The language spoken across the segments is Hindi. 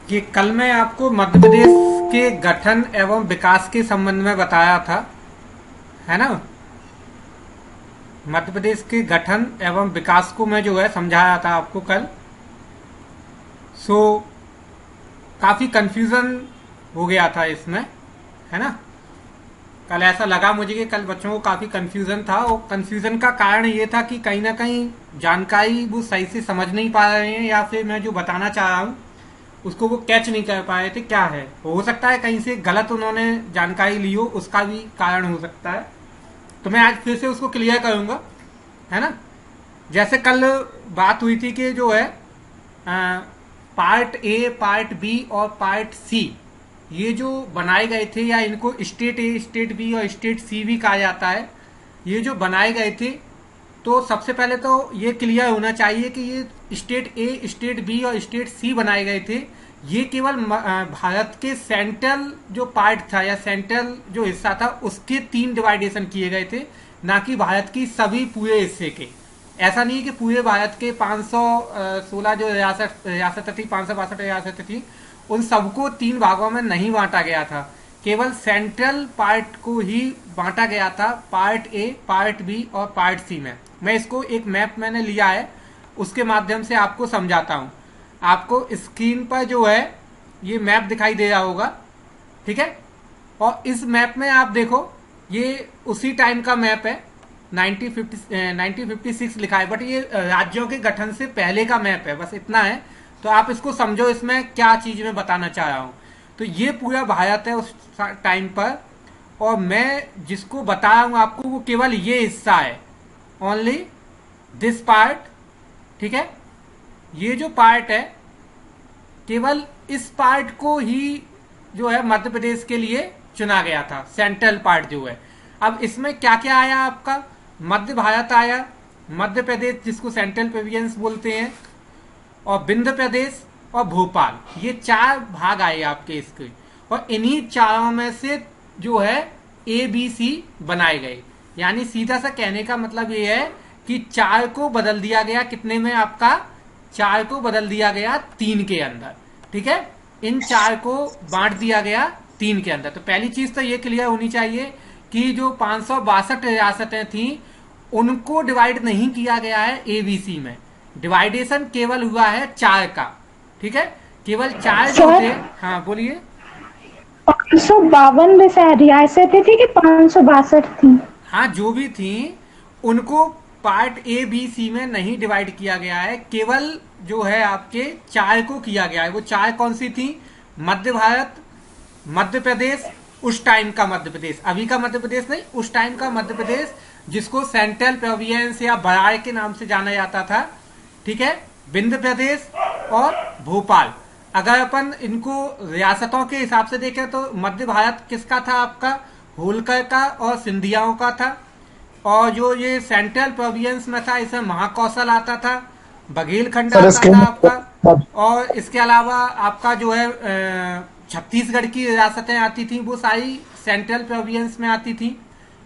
कि कल मैं आपको मध्य प्रदेश के गठन एवं विकास के संबंध में बताया था, है ना। मध्य प्रदेश के गठन एवं विकास को मैं जो है समझाया था आपको कल। सो काफी कंफ्यूजन हो गया था इसमें, है ना। कल ऐसा लगा मुझे कि कल बच्चों को काफी कंफ्यूजन था, और कंफ्यूजन का कारण ये था कि कहीं ना कहीं जानकारी वो सही से समझ नहीं पा रहे हैं, या फिर मैं जो बताना चाह रहा हूँ उसको वो कैच नहीं कर पाए थे क्या है। हो सकता है कहीं से गलत उन्होंने जानकारी ली हो, उसका भी कारण हो सकता है। तो मैं आज फिर से उसको क्लियर करूंगा, है ना। जैसे कल बात हुई थी कि जो है पार्ट ए, पार्ट बी और पार्ट सी, ये जो बनाए गए थे, या इनको स्टेट ए, स्टेट बी और स्टेट सी भी कहा जाता है, ये जो बनाए गए थे, तो सबसे पहले तो ये क्लियर होना चाहिए कि ये स्टेट ए, स्टेट बी और स्टेट सी बनाए गए थे, ये केवल भारत के सेंट्रल जो पार्ट था या सेंट्रल जो हिस्सा था उसके 3 डिवाइडेशन किए गए थे, ना कि भारत की सभी पूरे हिस्से के। ऐसा नहीं है कि पूरे भारत के 516 जो रियासत थी, 562 रियासत थी, उन सबको 3 भागों में नहीं बांटा गया था। केवल सेंट्रल पार्ट को ही बांटा गया था, पार्ट ए, पार्ट बी और पार्ट सी में। मैं इसको एक मैप मैंने लिया है, उसके माध्यम से आपको समझाता हूं। आपको स्क्रीन पर जो है ये मैप दिखाई दे रहा होगा, ठीक है। और इस मैप में आप देखो, ये उसी टाइम का मैप है, 1956 लिखा है, बट ये राज्यों के गठन से पहले का मैप है, बस इतना है। तो आप इसको समझो, इसमें क्या चीज मैं बताना चाह रहा हूं। तो ये पूरा भारत है उस टाइम पर, और मैं जिसको बता रहा हूं आपको वो केवल ये हिस्सा है, ओनली दिस पार्ट, ठीक है। ये जो पार्ट है, केवल इस पार्ट को ही जो है मध्य प्रदेश के लिए चुना गया था, सेंट्रल पार्ट जो है। अब इसमें क्या क्या आया आपका, मध्य भारत आया, मध्य प्रदेश जिसको सेंट्रल प्रोविंस बोलते हैं, और विंध्य प्रदेश और भोपाल, ये 4 भाग आए आपके इसके। और इन्हीं चारों में से जो है ए बी सी बनाए गए। यानी सीधा सा कहने का मतलब ये है कि 4 को बदल दिया गया कितने में आपका, 4 को बदल दिया गया 3 के अंदर, ठीक है। इन 4 को बांट दिया गया 3 के अंदर। तो पहली चीज तो ये क्लियर होनी चाहिए कि जो 562 रियासतें थी उनको डिवाइड नहीं किया गया है एबीसी में, डिवाइडेशन केवल हुआ है 4 का, ठीक है। केवल 4 जो थे, सर, हाँ बोलिए। 552 रियासतें थी कि 562 थी? हाँ जो भी थी उनको पार्ट ए बी सी में नहीं डिवाइड किया गया है, केवल जो है आपके 4 को किया गया है। वो 4 कौन सी थी, मध्य भारत, मध्य प्रदेश, उस टाइम का मध्य प्रदेश, अभी का मध्य प्रदेश नहीं, उस टाइम का मध्य प्रदेश जिसको सेंट्रल प्रोविंस या बराड़ के नाम से जाना जाता था, ठीक है। विंध्य प्रदेश और भोपाल। अगर अपन इनको रियासतों के हिसाब से देखें तो मध्य भारत किसका था आपका, होलकर का और सिंधियाओं का था। और जो ये सेंट्रल प्रोविंस में था, इसमें महाकौशल आता था, बघेलखंड सर आता था स्क्रीन आपका। और इसके अलावा आपका जो है छत्तीसगढ़ की रियासतें आती थी, वो सारी सेंट्रल प्रोविंस में आती थी।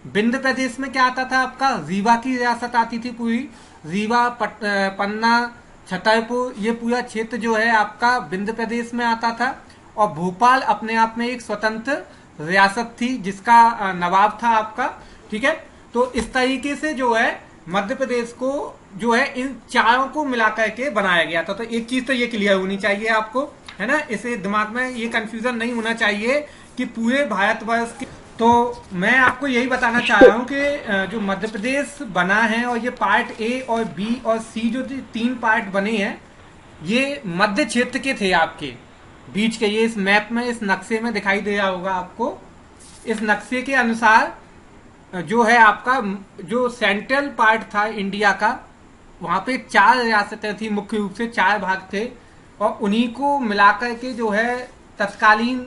विंध्य प्रदेश में क्या आता था आपका, रीवा की रियासत आती थी पूरी, रीवा, पन्ना, छतरपुर, ये पूरा क्षेत्र जो है आपका विंध्य प्रदेश में आता था। और भोपाल अपने आप में एक स्वतंत्र रियासत थी जिसका नवाब था आपका, ठीक है। तो इस तरीके से जो है मध्य प्रदेश को जो है इन चारों को मिलाकर के बनाया गया था। तो एक चीज तो ये क्लियर होनी चाहिए आपको, है ना। इसे दिमाग में ये कंफ्यूजन नहीं होना चाहिए कि पूरे भारतवर्ष के। तो मैं आपको यही बताना चाह रहा हूँ कि जो मध्य प्रदेश बना है, और ये पार्ट ए और बी और सी जो 3 पार्ट बने हैं, ये मध्य क्षेत्र के थे आपके बीच के। ये इस मैप में, इस नक्शे में दिखाई दे रहा होगा आपको। इस नक्शे के अनुसार जो है आपका जो सेंट्रल पार्ट था इंडिया का, वहां पे 4 रियासतें थी, मुख्य रूप से 4 भाग थे, और उन्हीं को मिलाकर के जो है तत्कालीन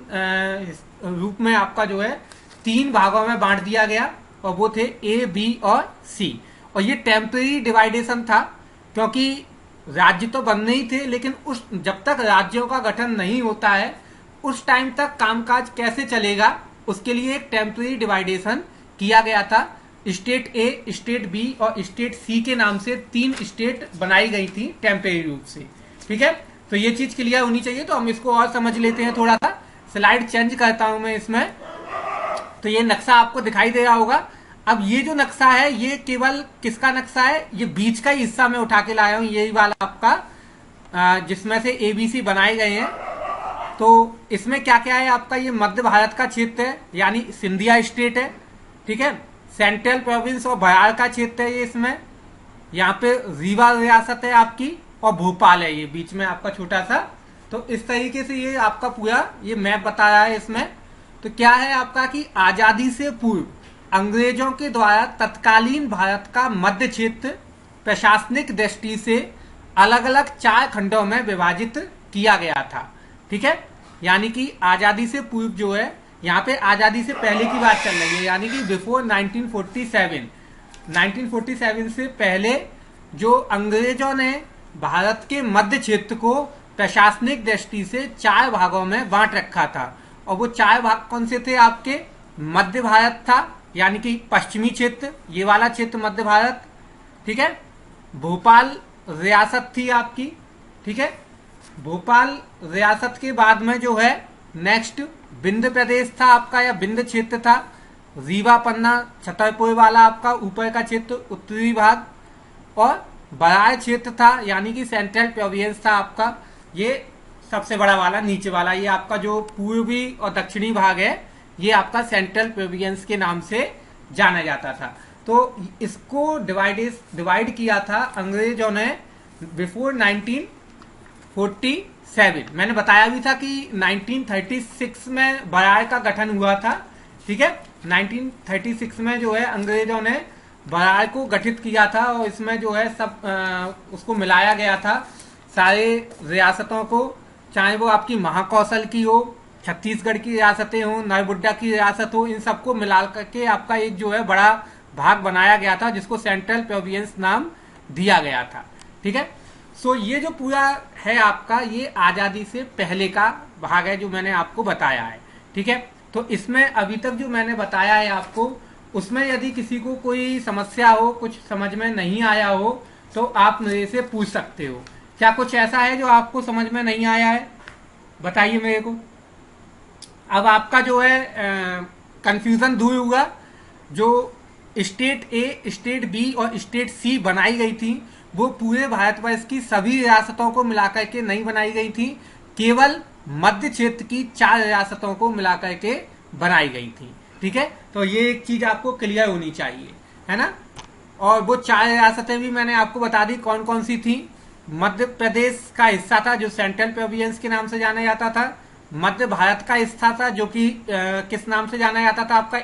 रूप में आपका जो है 3 भागों में बांट दिया गया, और वो थे ए, बी और सी। और ये टेम्परेरी डिवाइडेशन था, क्योंकि राज्य तो बनने ही थे, लेकिन उस जब तक राज्यों का गठन नहीं होता है उस टाइम तक कामकाज कैसे चलेगा, उसके लिए एक टेम्परेरी डिवाइडेशन किया गया था। स्टेट ए, स्टेट बी और स्टेट सी के नाम से 3 स्टेट बनाई गई थी टेम्परेरी रूप से, ठीक है। तो ये चीज क्लियर होनी चाहिए। तो हम इसको और समझ लेते हैं थोड़ा सा। स्लाइड चेंज करता हूं मैं इसमें। तो ये नक्शा आपको दिखाई दे रहा होगा। अब ये जो नक्शा है ये केवल किसका नक्शा है, ये बीच का ही हिस्सा मैं उठा के लाया हूं, यही वाला आपका जिसमें से एबीसी बनाए गए हैं। तो इसमें क्या क्या है आपका, ये मध्य भारत का क्षेत्र है यानी सिंधिया स्टेट है, ठीक है। सेंट्रल प्रोविंस और बयार का क्षेत्र है ये इसमें। यहाँ पे रीवा रियासत है आपकी और भोपाल है ये बीच में आपका छोटा सा। तो इस तरीके से ये आपका पूरा ये मैप बता रहा है इसमें। तो क्या है आपका कि आजादी से पूर्व अंग्रेजों के द्वारा तत्कालीन भारत का मध्य क्षेत्र प्रशासनिक दृष्टि से अलग अलग 4 खंडों में विभाजित किया गया था, ठीक है। यानी कि आजादी से पूर्व जो है, यहाँ पे आजादी से पहले की बात चल रही है, यानी कि बिफोर 1947 से पहले जो अंग्रेजों ने भारत के मध्य क्षेत्र को प्रशासनिक दृष्टि से 4 भागों में बांट रखा था। और वो 4 भाग कौन से थे आपके, मध्य भारत था यानी कि पश्चिमी क्षेत्र, ये वाला क्षेत्र मध्य भारत, ठीक है। भोपाल रियासत थी आपकी, ठीक है। भोपाल रियासत के बाद में जो है नेक्स्ट विंध्य प्रदेश था आपका या विंध्य क्षेत्र था। रीवा पन्ना छतरपुर वाला आपका ऊपर का क्षेत्र उत्तरी भाग, और बरार क्षेत्र था यानी कि सेंट्रल प्रोविंस था आपका, ये सबसे बड़ा वाला नीचे वाला। ये आपका जो पूर्वी और दक्षिणी भाग है ये आपका सेंट्रल प्रोविंस के नाम से जाना जाता था। तो इसको डिवाइड किया था अंग्रेजों ने बिफोर 1947। मैंने बताया भी था कि 1936 में बरार का गठन हुआ था, ठीक है। 1936 में जो है अंग्रेजों ने बरार को गठित किया था और इसमें जो है सब उसको मिलाया गया था सारे रियासतों को, चाहे वो आपकी महाकौशल की हो, छत्तीसगढ़ की रियासतें हो, नरबुड्डा की रियासत हो, इन सबको मिला करके आपका एक जो है बड़ा भाग बनाया गया था जिसको सेंट्रल प्रोविंस नाम दिया गया था, ठीक है। सो ये जो पूरा है आपका ये आजादी से पहले का भाग है जो मैंने आपको बताया है, ठीक है। तो इसमें अभी तक जो मैंने बताया है आपको, उसमें यदि किसी को कोई समस्या हो, कुछ समझ में नहीं आया हो, तो आप मेरे से पूछ सकते हो। क्या कुछ ऐसा है जो आपको समझ में नहीं आया है, बताइए मेरे को। अब आपका जो है कंफ्यूजन दूर हुआ। जो स्टेट ए, स्टेट बी और स्टेट सी बनाई गई थी वो पूरे भारतवर्ष की सभी रियासतों को मिलाकर के नहीं बनाई गई थी, केवल मध्य क्षेत्र की 4 रियासतों को मिलाकर के बनाई गई थी, ठीक है। तो ये एक चीज आपको क्लियर होनी चाहिए, है ना। और वो 4 रियासतें भी मैंने आपको बता दी कौन कौन सी थी। मध्य प्रदेश का हिस्सा था जो सेंट्रल प्रोविंस के नाम से जाना जाता था। मध्य भारत का हिस्सा था जो कि किस नाम से जाना जाता था आपका,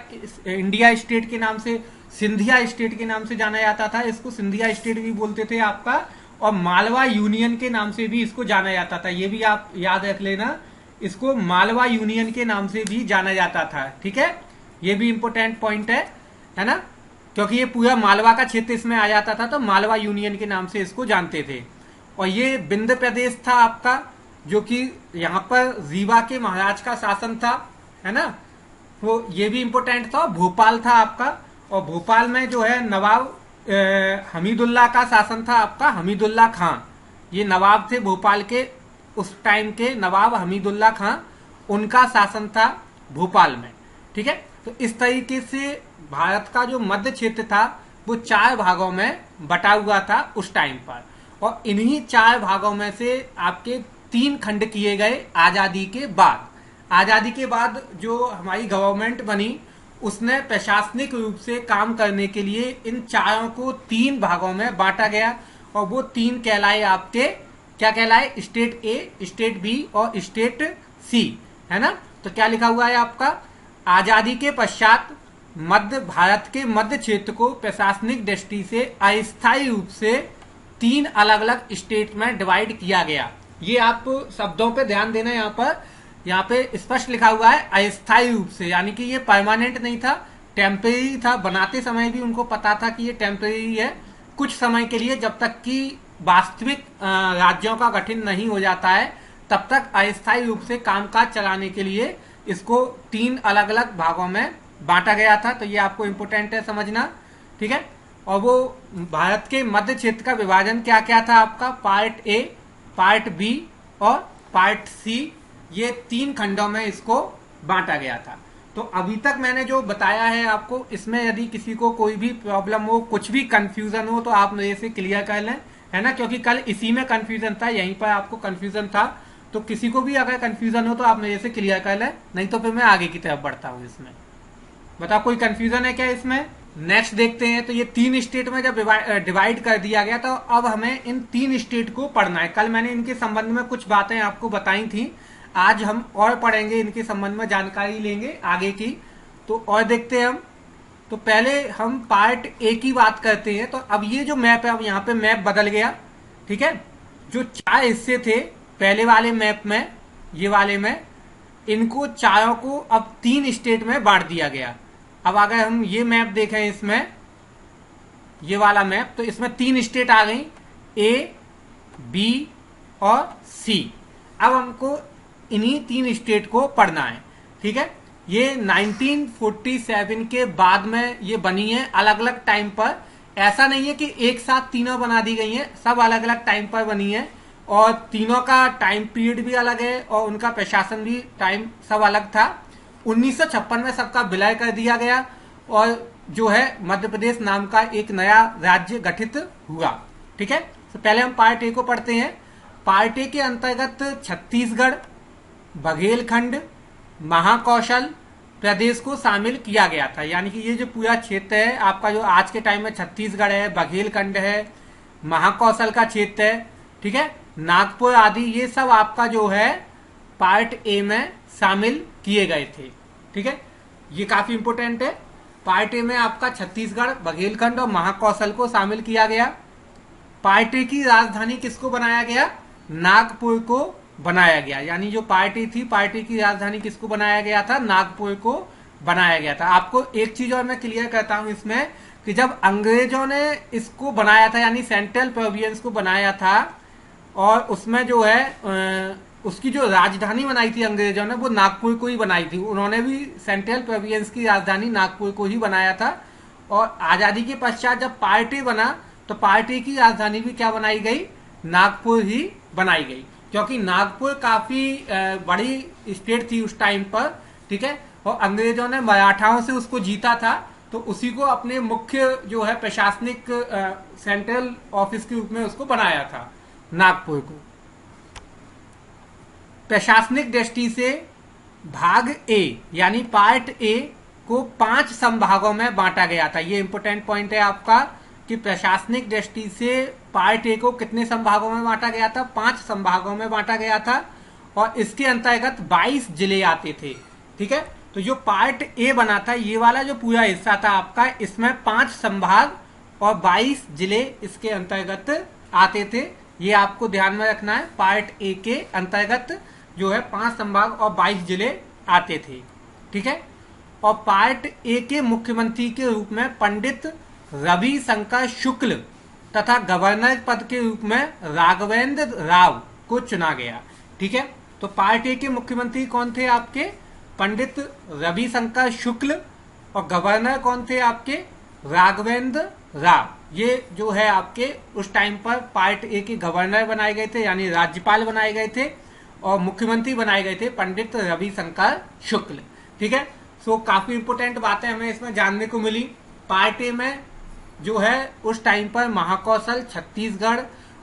इंडिया स्टेट के नाम से, सिंधिया स्टेट के नाम से जाना जाता था। इसको सिंधिया स्टेट भी बोलते थे आपका, और मालवा यूनियन के नाम से भी इसको जाना जाता था। ये भी आप याद रख लेना, इसको मालवा यूनियन के नाम से भी जाना जाता था, ठीक है। ये भी इंपोर्टेंट पॉइंट है ना, क्योंकि ये पूरा मालवा का क्षेत्र इसमें आ जाता था, तो मालवा यूनियन के नाम से इसको जानते थे। और ये विंध्य प्रदेश था आपका, जो कि यहाँ पर रीवा के महाराज का शासन था, है ना। तो ये भी इंपोर्टेंट था। भोपाल था आपका, और भोपाल में जो है नवाब हमीदुल्ला का शासन था आपका, हमीदुल्ला खां। ये नवाब थे भोपाल के, उस टाइम के नवाब हमीदुल्ला खां, उनका शासन था भोपाल में, ठीक है। तो इस तरीके से भारत का जो मध्य क्षेत्र था वो 4 भागों में बटा हुआ था उस टाइम पर। और इन्हीं 4 भागों में से आपके 3 खंड किए गए आजादी के बाद। आजादी के बाद जो हमारी गवर्नमेंट बनी उसने प्रशासनिक रूप से काम करने के लिए इन 4 को 3 भागों में बांटा गया, और वो 3 कहलाए आपके, क्या कहलाए, स्टेट ए, स्टेट बी और स्टेट सी, है ना। तो क्या लिखा हुआ है आपका, आजादी के पश्चात मध्य भारत के मध्य क्षेत्र को प्रशासनिक दृष्टि से अस्थायी रूप से 3 अलग अलग स्टेट में डिवाइड किया गया। ये आप शब्दों पे ध्यान देना, यहाँ पे स्पष्ट लिखा हुआ है अस्थायी रूप से, यानी कि ये परमानेंट नहीं था, टेम्परेरी था। बनाते समय भी उनको पता था कि ये टेम्परेरी है, कुछ समय के लिए, जब तक कि वास्तविक राज्यों का गठन नहीं हो जाता है तब तक अस्थायी रूप से कामकाज चलाने के लिए इसको 3 अलग अलग भागों में बांटा गया था। तो ये आपको इम्पोर्टेंट है समझना, ठीक है। और वो भारत के मध्य क्षेत्र का विभाजन क्या क्या था आपका, पार्ट ए, पार्ट बी और पार्ट सी, ये 3 खंडों में इसको बांटा गया था। तो अभी तक मैंने जो बताया है आपको, इसमें यदि किसी को कोई भी प्रॉब्लम हो, कुछ भी कंफ्यूजन हो, तो आप मेरे से क्लियर कर लें, है ना, क्योंकि कल इसी में कंफ्यूजन था, यहीं पर आपको कंफ्यूजन था। तो किसी को भी अगर कंफ्यूजन हो तो आप मेरे से क्लियर कर लें, नहीं तो फिर मैं आगे की तरफ बढ़ता हूँ इसमें। बताओ कोई कंफ्यूजन है क्या इसमें? नेक्स्ट देखते हैं। तो ये 3 स्टेट में जब डिवाइड कर दिया गया, तो अब हमें इन 3 स्टेट को पढ़ना है। कल मैंने इनके संबंध में कुछ बातें आपको बताई थी, आज हम और पढ़ेंगे, इनके संबंध में जानकारी लेंगे आगे की। तो और देखते हैं हम। तो पहले हम पार्ट ए की बात करते हैं। तो अब ये जो मैप है, अब यहाँ पे मैप बदल गया, ठीक है। जो 4 हिस्से थे पहले वाले मैप में, ये वाले में, इनको चारों को अब 3 स्टेट में बांट दिया गया। अब अगर हम ये मैप देखें, इसमें ये वाला मैप, तो इसमें 3 स्टेट आ गई, ए, बी और सी। अब हमको इन्हीं 3 स्टेट को पढ़ना है, ठीक है। ये 1947 के बाद में ये बनी है, अलग अलग टाइम पर। ऐसा नहीं है कि एक साथ तीनों बना दी गई हैं, सब अलग अलग टाइम पर बनी है, और तीनों का टाइम पीरियड भी अलग है और उनका प्रशासन भी टाइम सब अलग था। 1956 में सबका विलय कर दिया गया और जो है मध्य प्रदेश नाम का एक नया राज्य गठित हुआ, ठीक है। तो पहले हम पार्ट ए को पढ़ते हैं। पार्ट ए के अंतर्गत छत्तीसगढ़, बघेलखंड, महाकौशल प्रदेश को शामिल किया गया था। यानी कि ये जो पूरा क्षेत्र है आपका, जो आज के टाइम में छत्तीसगढ़ है, बघेलखंड है, महाकौशल का क्षेत्र है, ठीक है, नागपुर आदि, ये सब आपका जो है पार्ट ए में शामिल किए गए थे, ठीक है। ये काफी इंपोर्टेंट है। पार्ट ए में आपका छत्तीसगढ़, बघेलखंड और महाकौशल को शामिल किया गया। पार्ट ए की राजधानी किसको बनाया गया? नागपुर को बनाया गया। यानी जो पार्टी थी, पार्टी की राजधानी किसको बनाया गया था? नागपुर को बनाया गया था। आपको एक चीज और मैं क्लियर करता हूं इसमें, कि जब अंग्रेजों ने इसको बनाया था, यानी सेंट्रल प्रोविंस को बनाया था, और उसमें जो है उसकी जो राजधानी बनाई थी अंग्रेजों ने, वो नागपुर को ही बनाई थी। उन्होंने भी सेंट्रल प्रोविंस की राजधानी नागपुर को ही बनाया था। और आजादी के पश्चात जब पार्टी बना, तो पार्टी की राजधानी भी क्या बनाई गई? नागपुर ही बनाई गई, क्योंकि नागपुर काफी बड़ी स्टेट थी उस टाइम पर, ठीक है। और अंग्रेजों ने मराठाओं से उसको जीता था, तो उसी को अपने मुख्य जो है प्रशासनिक सेंट्रल ऑफिस के रूप में उसको बनाया था, नागपुर को। प्रशासनिक दृष्टि से भाग ए यानी पार्ट ए को 5 संभागों में बांटा गया था। ये इंपोर्टेंट पॉइंट है आपका, कि प्रशासनिक दृष्टि से पार्ट ए को कितने संभागों में बांटा गया था? 5 संभागों में बांटा गया था, और इसके अंतर्गत 22 जिले आते थे, ठीक है। तो जो पार्ट ए बना था, ये वाला जो पूरा हिस्सा था आपका, इसमें 5 संभाग और 22 जिले इसके अंतर्गत आते थे। ये आपको ध्यान में रखना है। पार्ट ए के अंतर्गत जो है 5 संभाग और 22 जिले आते थे, ठीक है। और पार्ट ए के मुख्यमंत्री के रूप में पंडित रविशंकर शुक्ल तथा गवर्नर पद के रूप में राघवेंद्र राव को चुना गया, ठीक है। तो पार्ट ए के मुख्यमंत्री कौन थे आपके? पंडित रविशंकर शुक्ल, और गवर्नर कौन थे आपके? राघवेंद्र राव। ये जो है आपके उस टाइम पर पार्ट ए के गवर्नर बनाए गए थे, यानी राज्यपाल बनाए गए थे, और मुख्यमंत्री बनाए गए थे पंडित रविशंकर शुक्ल, ठीक है। सो काफी इंपोर्टेंट बातें हमें इसमें जानने को मिली। पार्ट ए में जो है उस टाइम पर महाकौशल, छत्तीसगढ़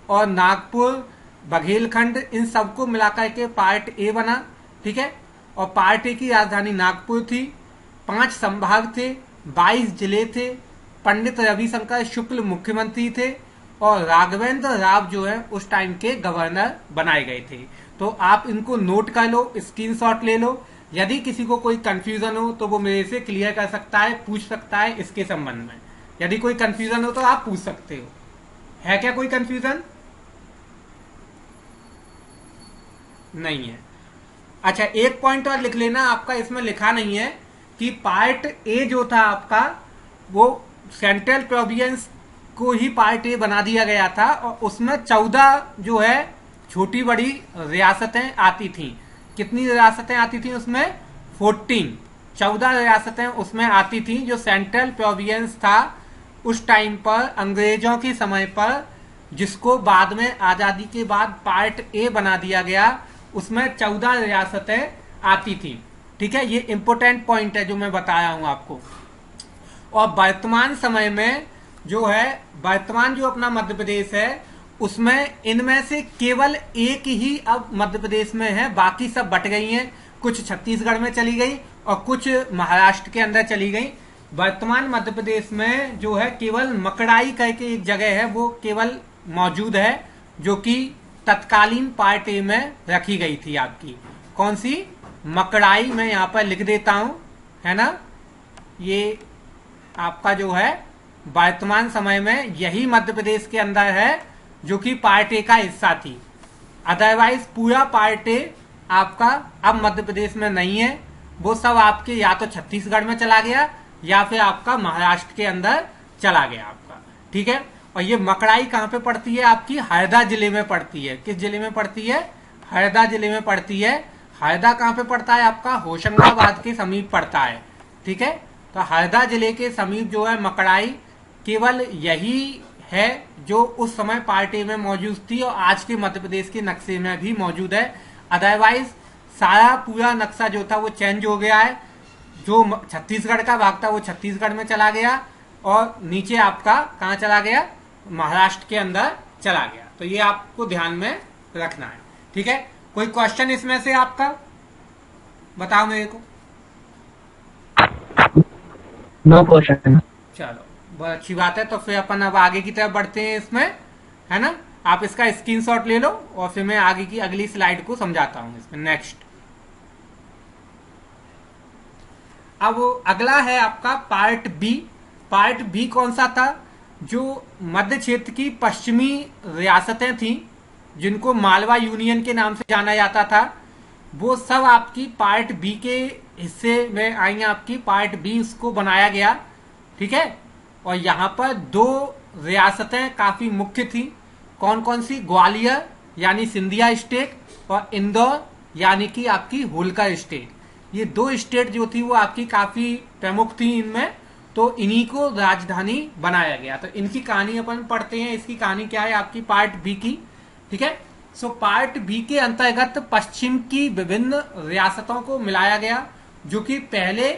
और नागपुर, बघेलखंड, इन सबको मिलाकर के पार्ट ए बना, ठीक है। और पार्ट ए की राजधानी नागपुर थी, 5 संभाग थे, 22 जिले थे, पंडित रविशंकर शुक्ल मुख्यमंत्री थे, और राघवेंद्र राव जो है उस टाइम के गवर्नर बनाए गए थे। तो आप इनको नोट कर लो, स्क्रीनशॉट ले लो। यदि किसी को कोई कंफ्यूजन हो तो वो मेरे से क्लियर कर सकता है, पूछ सकता है इसके संबंध में। यदि कोई कंफ्यूजन हो तो आप पूछ सकते हो। है क्या कोई कंफ्यूजन? नहीं है। अच्छा, एक पॉइंट और लिख लेना, आपका इसमें लिखा नहीं है कि पार्ट ए जो था आपका, वो सेंट्रल प्रोविंस को ही पार्ट ए बना दिया गया था, और उसमें 14 जो है छोटी बड़ी रियासतें आती थीं। कितनी रियासतें आती थी उसमें? 14 रियासतें उसमें आती थी। जो सेंट्रल प्रोविंस था उस टाइम पर, अंग्रेजों के समय पर, जिसको बाद में आजादी के बाद पार्ट ए बना दिया गया, उसमें 14 रियासतें आती थी। ठीक है, ये इंपोर्टेंट पॉइंट है जो मैं बताया हूं आपको। और वर्तमान समय में जो है, वर्तमान जो अपना मध्य प्रदेश है, उसमें इनमें से केवल एक ही अब मध्य प्रदेश में है, बाकी सब बट गई हैं। कुछ छत्तीसगढ़ में चली गई और कुछ महाराष्ट्र के अंदर चली गई। वर्तमान मध्य प्रदेश में जो है केवल मकड़ाई करके एक जगह है, वो केवल मौजूद है, जो कि तत्कालीन पार्ट ए में रखी गई थी आपकी। कौन सी? मकड़ाई। मैं यहां पर लिख देता हूं, है ना। ये आपका जो है वर्तमान समय में यही मध्य प्रदेश के अंदर है जो कि पार्ट ए का हिस्सा थी। अदरवाइज पूरा पार्ट ए आपका अब मध्य प्रदेश में नहीं है, वो सब आपके या तो छत्तीसगढ़ में चला गया या फिर आपका महाराष्ट्र के अंदर चला गया आपका। ठीक है, और ये मकड़ाई कहां पे पड़ती है? आपकी हरदा जिले में पड़ती है। किस जिले में पड़ती है? हरदा जिले में पड़ती है। हरदा कहां पे पड़ता है? आपका होशंगाबाद के समीप पड़ता है। ठीक है, तो हरदा जिले के समीप जो है मकड़ाई, केवल यही है जो उस समय पार्ट ए में मौजूद थी और आज के मध्य प्रदेश के नक्शे में भी मौजूद है। अदरवाइज सारा पूरा नक्शा जो था वो चेंज हो गया है। जो छत्तीसगढ़ का भाग था वो छत्तीसगढ़ में चला गया और नीचे आपका कहाँ चला गया? महाराष्ट्र के अंदर चला गया। तो ये आपको ध्यान में रखना है। ठीक है, कोई क्वेश्चन इसमें से आपका बताओ मेरे को। No question. चलो, बहुत अच्छी बात है। तो फिर अपन अब आगे की तरफ बढ़ते हैं इसमें, है ना। आप इसका स्क्रीनशॉट ले लो और फिर मैं आगे की अगली स्लाइड को समझाता हूं इसमें। नेक्स्ट, अब अगला है आपका पार्ट बी। पार्ट बी कौन सा था? जो मध्य क्षेत्र की पश्चिमी रियासतें थी, जिनको मालवा यूनियन के नाम से जाना जाता था, वो सब आपकी पार्ट बी के हिस्से में आई। आपकी पार्ट बी उसको बनाया गया। ठीक है, और यहां पर 2 रियासतें काफी मुख्य थी। कौन कौन सी? ग्वालियर यानी सिंधिया स्टेट और इंदौर यानी कि आपकी होलकर स्टेट। ये 2 स्टेट जो थी वो आपकी काफी प्रमुख थी इनमें, तो इन्हीं को राजधानी बनाया गया। तो इनकी कहानी अपन पढ़ते हैं। इसकी कहानी क्या है आपकी पार्ट बी की? ठीक है, सो पार्ट बी के अंतर्गत पश्चिम की विभिन्न रियासतों को मिलाया गया, जो कि पहले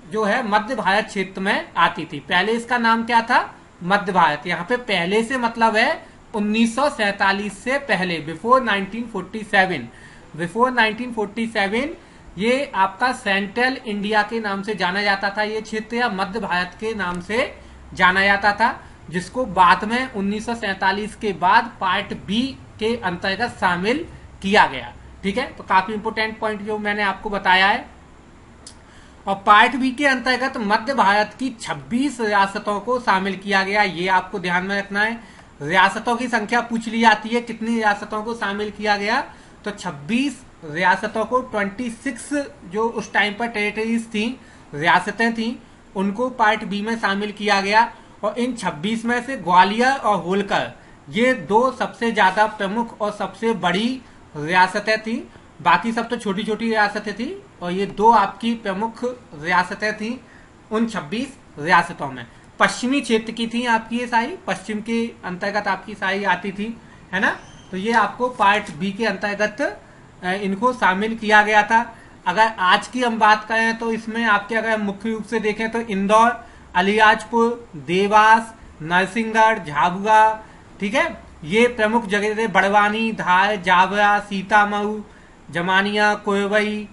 जो है मध्य भारत क्षेत्र में आती थी। पहले इसका नाम क्या था? मध्य भारत। यहाँ पे पहले से मतलब है 1947 से पहले, बिफोर 1947। बिफोर 1947 ये आपका सेंट्रल इंडिया के नाम से जाना जाता था। ये क्षेत्र या मध्य भारत के नाम से जाना जाता था, जिसको बाद में 1947 के बाद पार्ट बी के अंतर्गत शामिल किया गया। ठीक है, तो काफी इंपोर्टेंट पॉइंट जो मैंने आपको बताया है। और पार्ट बी के अंतर्गत मध्य भारत की 26 रियासतों को शामिल किया गया। ये आपको ध्यान में रखना है। रियासतों की संख्या पूछ ली जाती है, कितनी रियासतों को शामिल किया गया? तो 26 रियासतों को, 26 जो उस टाइम पर टेरिटरीज थी, रियासतें थी, उनको पार्ट बी में शामिल किया गया। और इन 26 में से ग्वालियर और होलकर ये 2 सबसे ज्यादा प्रमुख और सबसे बड़ी रियासतें थी। बाकी सब तो छोटी छोटी रियासतें थी और ये 2 आपकी प्रमुख रियासतें थी उन 26 रियासतों में। पश्चिमी क्षेत्र की थी आपकी ये सारी, पश्चिम के अंतर्गत आपकी सारी आती थी, है ना। तो ये आपको पार्ट बी के अंतर्गत इनको शामिल किया गया था। अगर आज की हम बात करें तो इसमें आपके अगर मुख्य रूप से देखें तो इंदौर, अलीराजपुर, देवास, नरसिंहगढ़, झाबुआ, ठीक है, ये प्रमुख जगह थे। बड़वानी, धार, जावरा, सीतामऊ, जमानिया, कोरबई,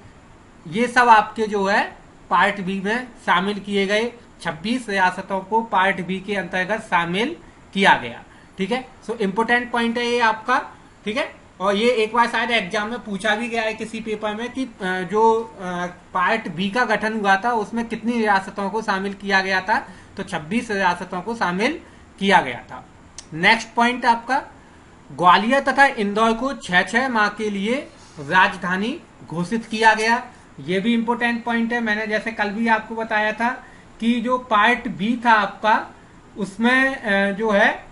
ये सब आपके जो है पार्ट बी में शामिल किए गए। 26 रियासतों को पार्ट बी के अंतर्गत शामिल किया गया। ठीक है, सो इम्पोर्टेंट पॉइंट है ये आपका। ठीक है, और ये एक बार शायद एग्जाम में पूछा भी गया है किसी पेपर में कि जो पार्ट बी का गठन हुआ था उसमें कितनी रियासतों को शामिल किया गया था? तो 26 रियासतों को शामिल किया गया था। नेक्स्ट पॉइंट आपका, ग्वालियर तथा इंदौर को 6-6 माह के लिए राजधानी घोषित किया गया। ये भी इंपोर्टेंट पॉइंट है। मैंने जैसे कल भी आपको बताया था कि जो पार्ट बी था आपका, उसमें जो है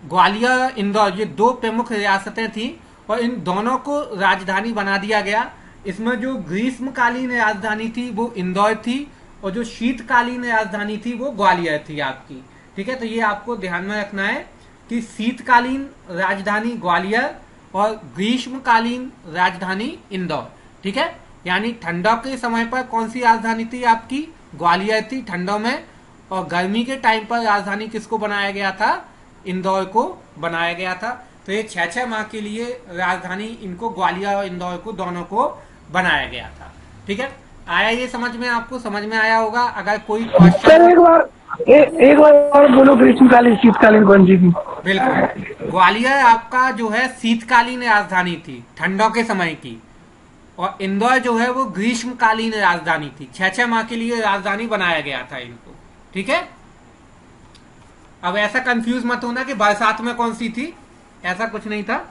ग्वालियर, इंदौर, ये 2 प्रमुख रियासतें थी और इन दोनों को राजधानी बना दिया गया। इसमें जो ग्रीष्मकालीन राजधानी थी वो इंदौर थी और जो शीतकालीन राजधानी थी वो ग्वालियर थी आपकी। ठीक है, तो ये आपको ध्यान में रखना है कि शीतकालीन राजधानी ग्वालियर और ग्रीष्मकालीन राजधानी इंदौर। ठीक है, यानी ठंडों के समय पर कौन सी राजधानी थी आपकी? ग्वालियर थी ठंडों में, और गर्मी के टाइम पर राजधानी किसको बनाया गया था? इंदौर को बनाया गया था। तो ये 6-6 माह के लिए राजधानी इनको ग्वालियर और इंदौर को दोनों को बनाया गया था। ठीक है, आया ये समझ में? आपको समझ में आया होगा। अगर कोई सर क्वेश्चन एक बार और बोलो, ग्रीष्मकालीन शीतकालीन कौन सी थी? बिल्कुल, ग्वालियर आपका जो है शीतकालीन राजधानी थी ठंडों के समय की, और इंदौर जो है वो ग्रीष्मकालीन राजधानी थी। 6-6 माह के लिए राजधानी बनाया गया था इनको। ठीक है, अब ऐसा कंफ्यूज मत होना कि बरसात में कौन सी थी, ऐसा कुछ नहीं था,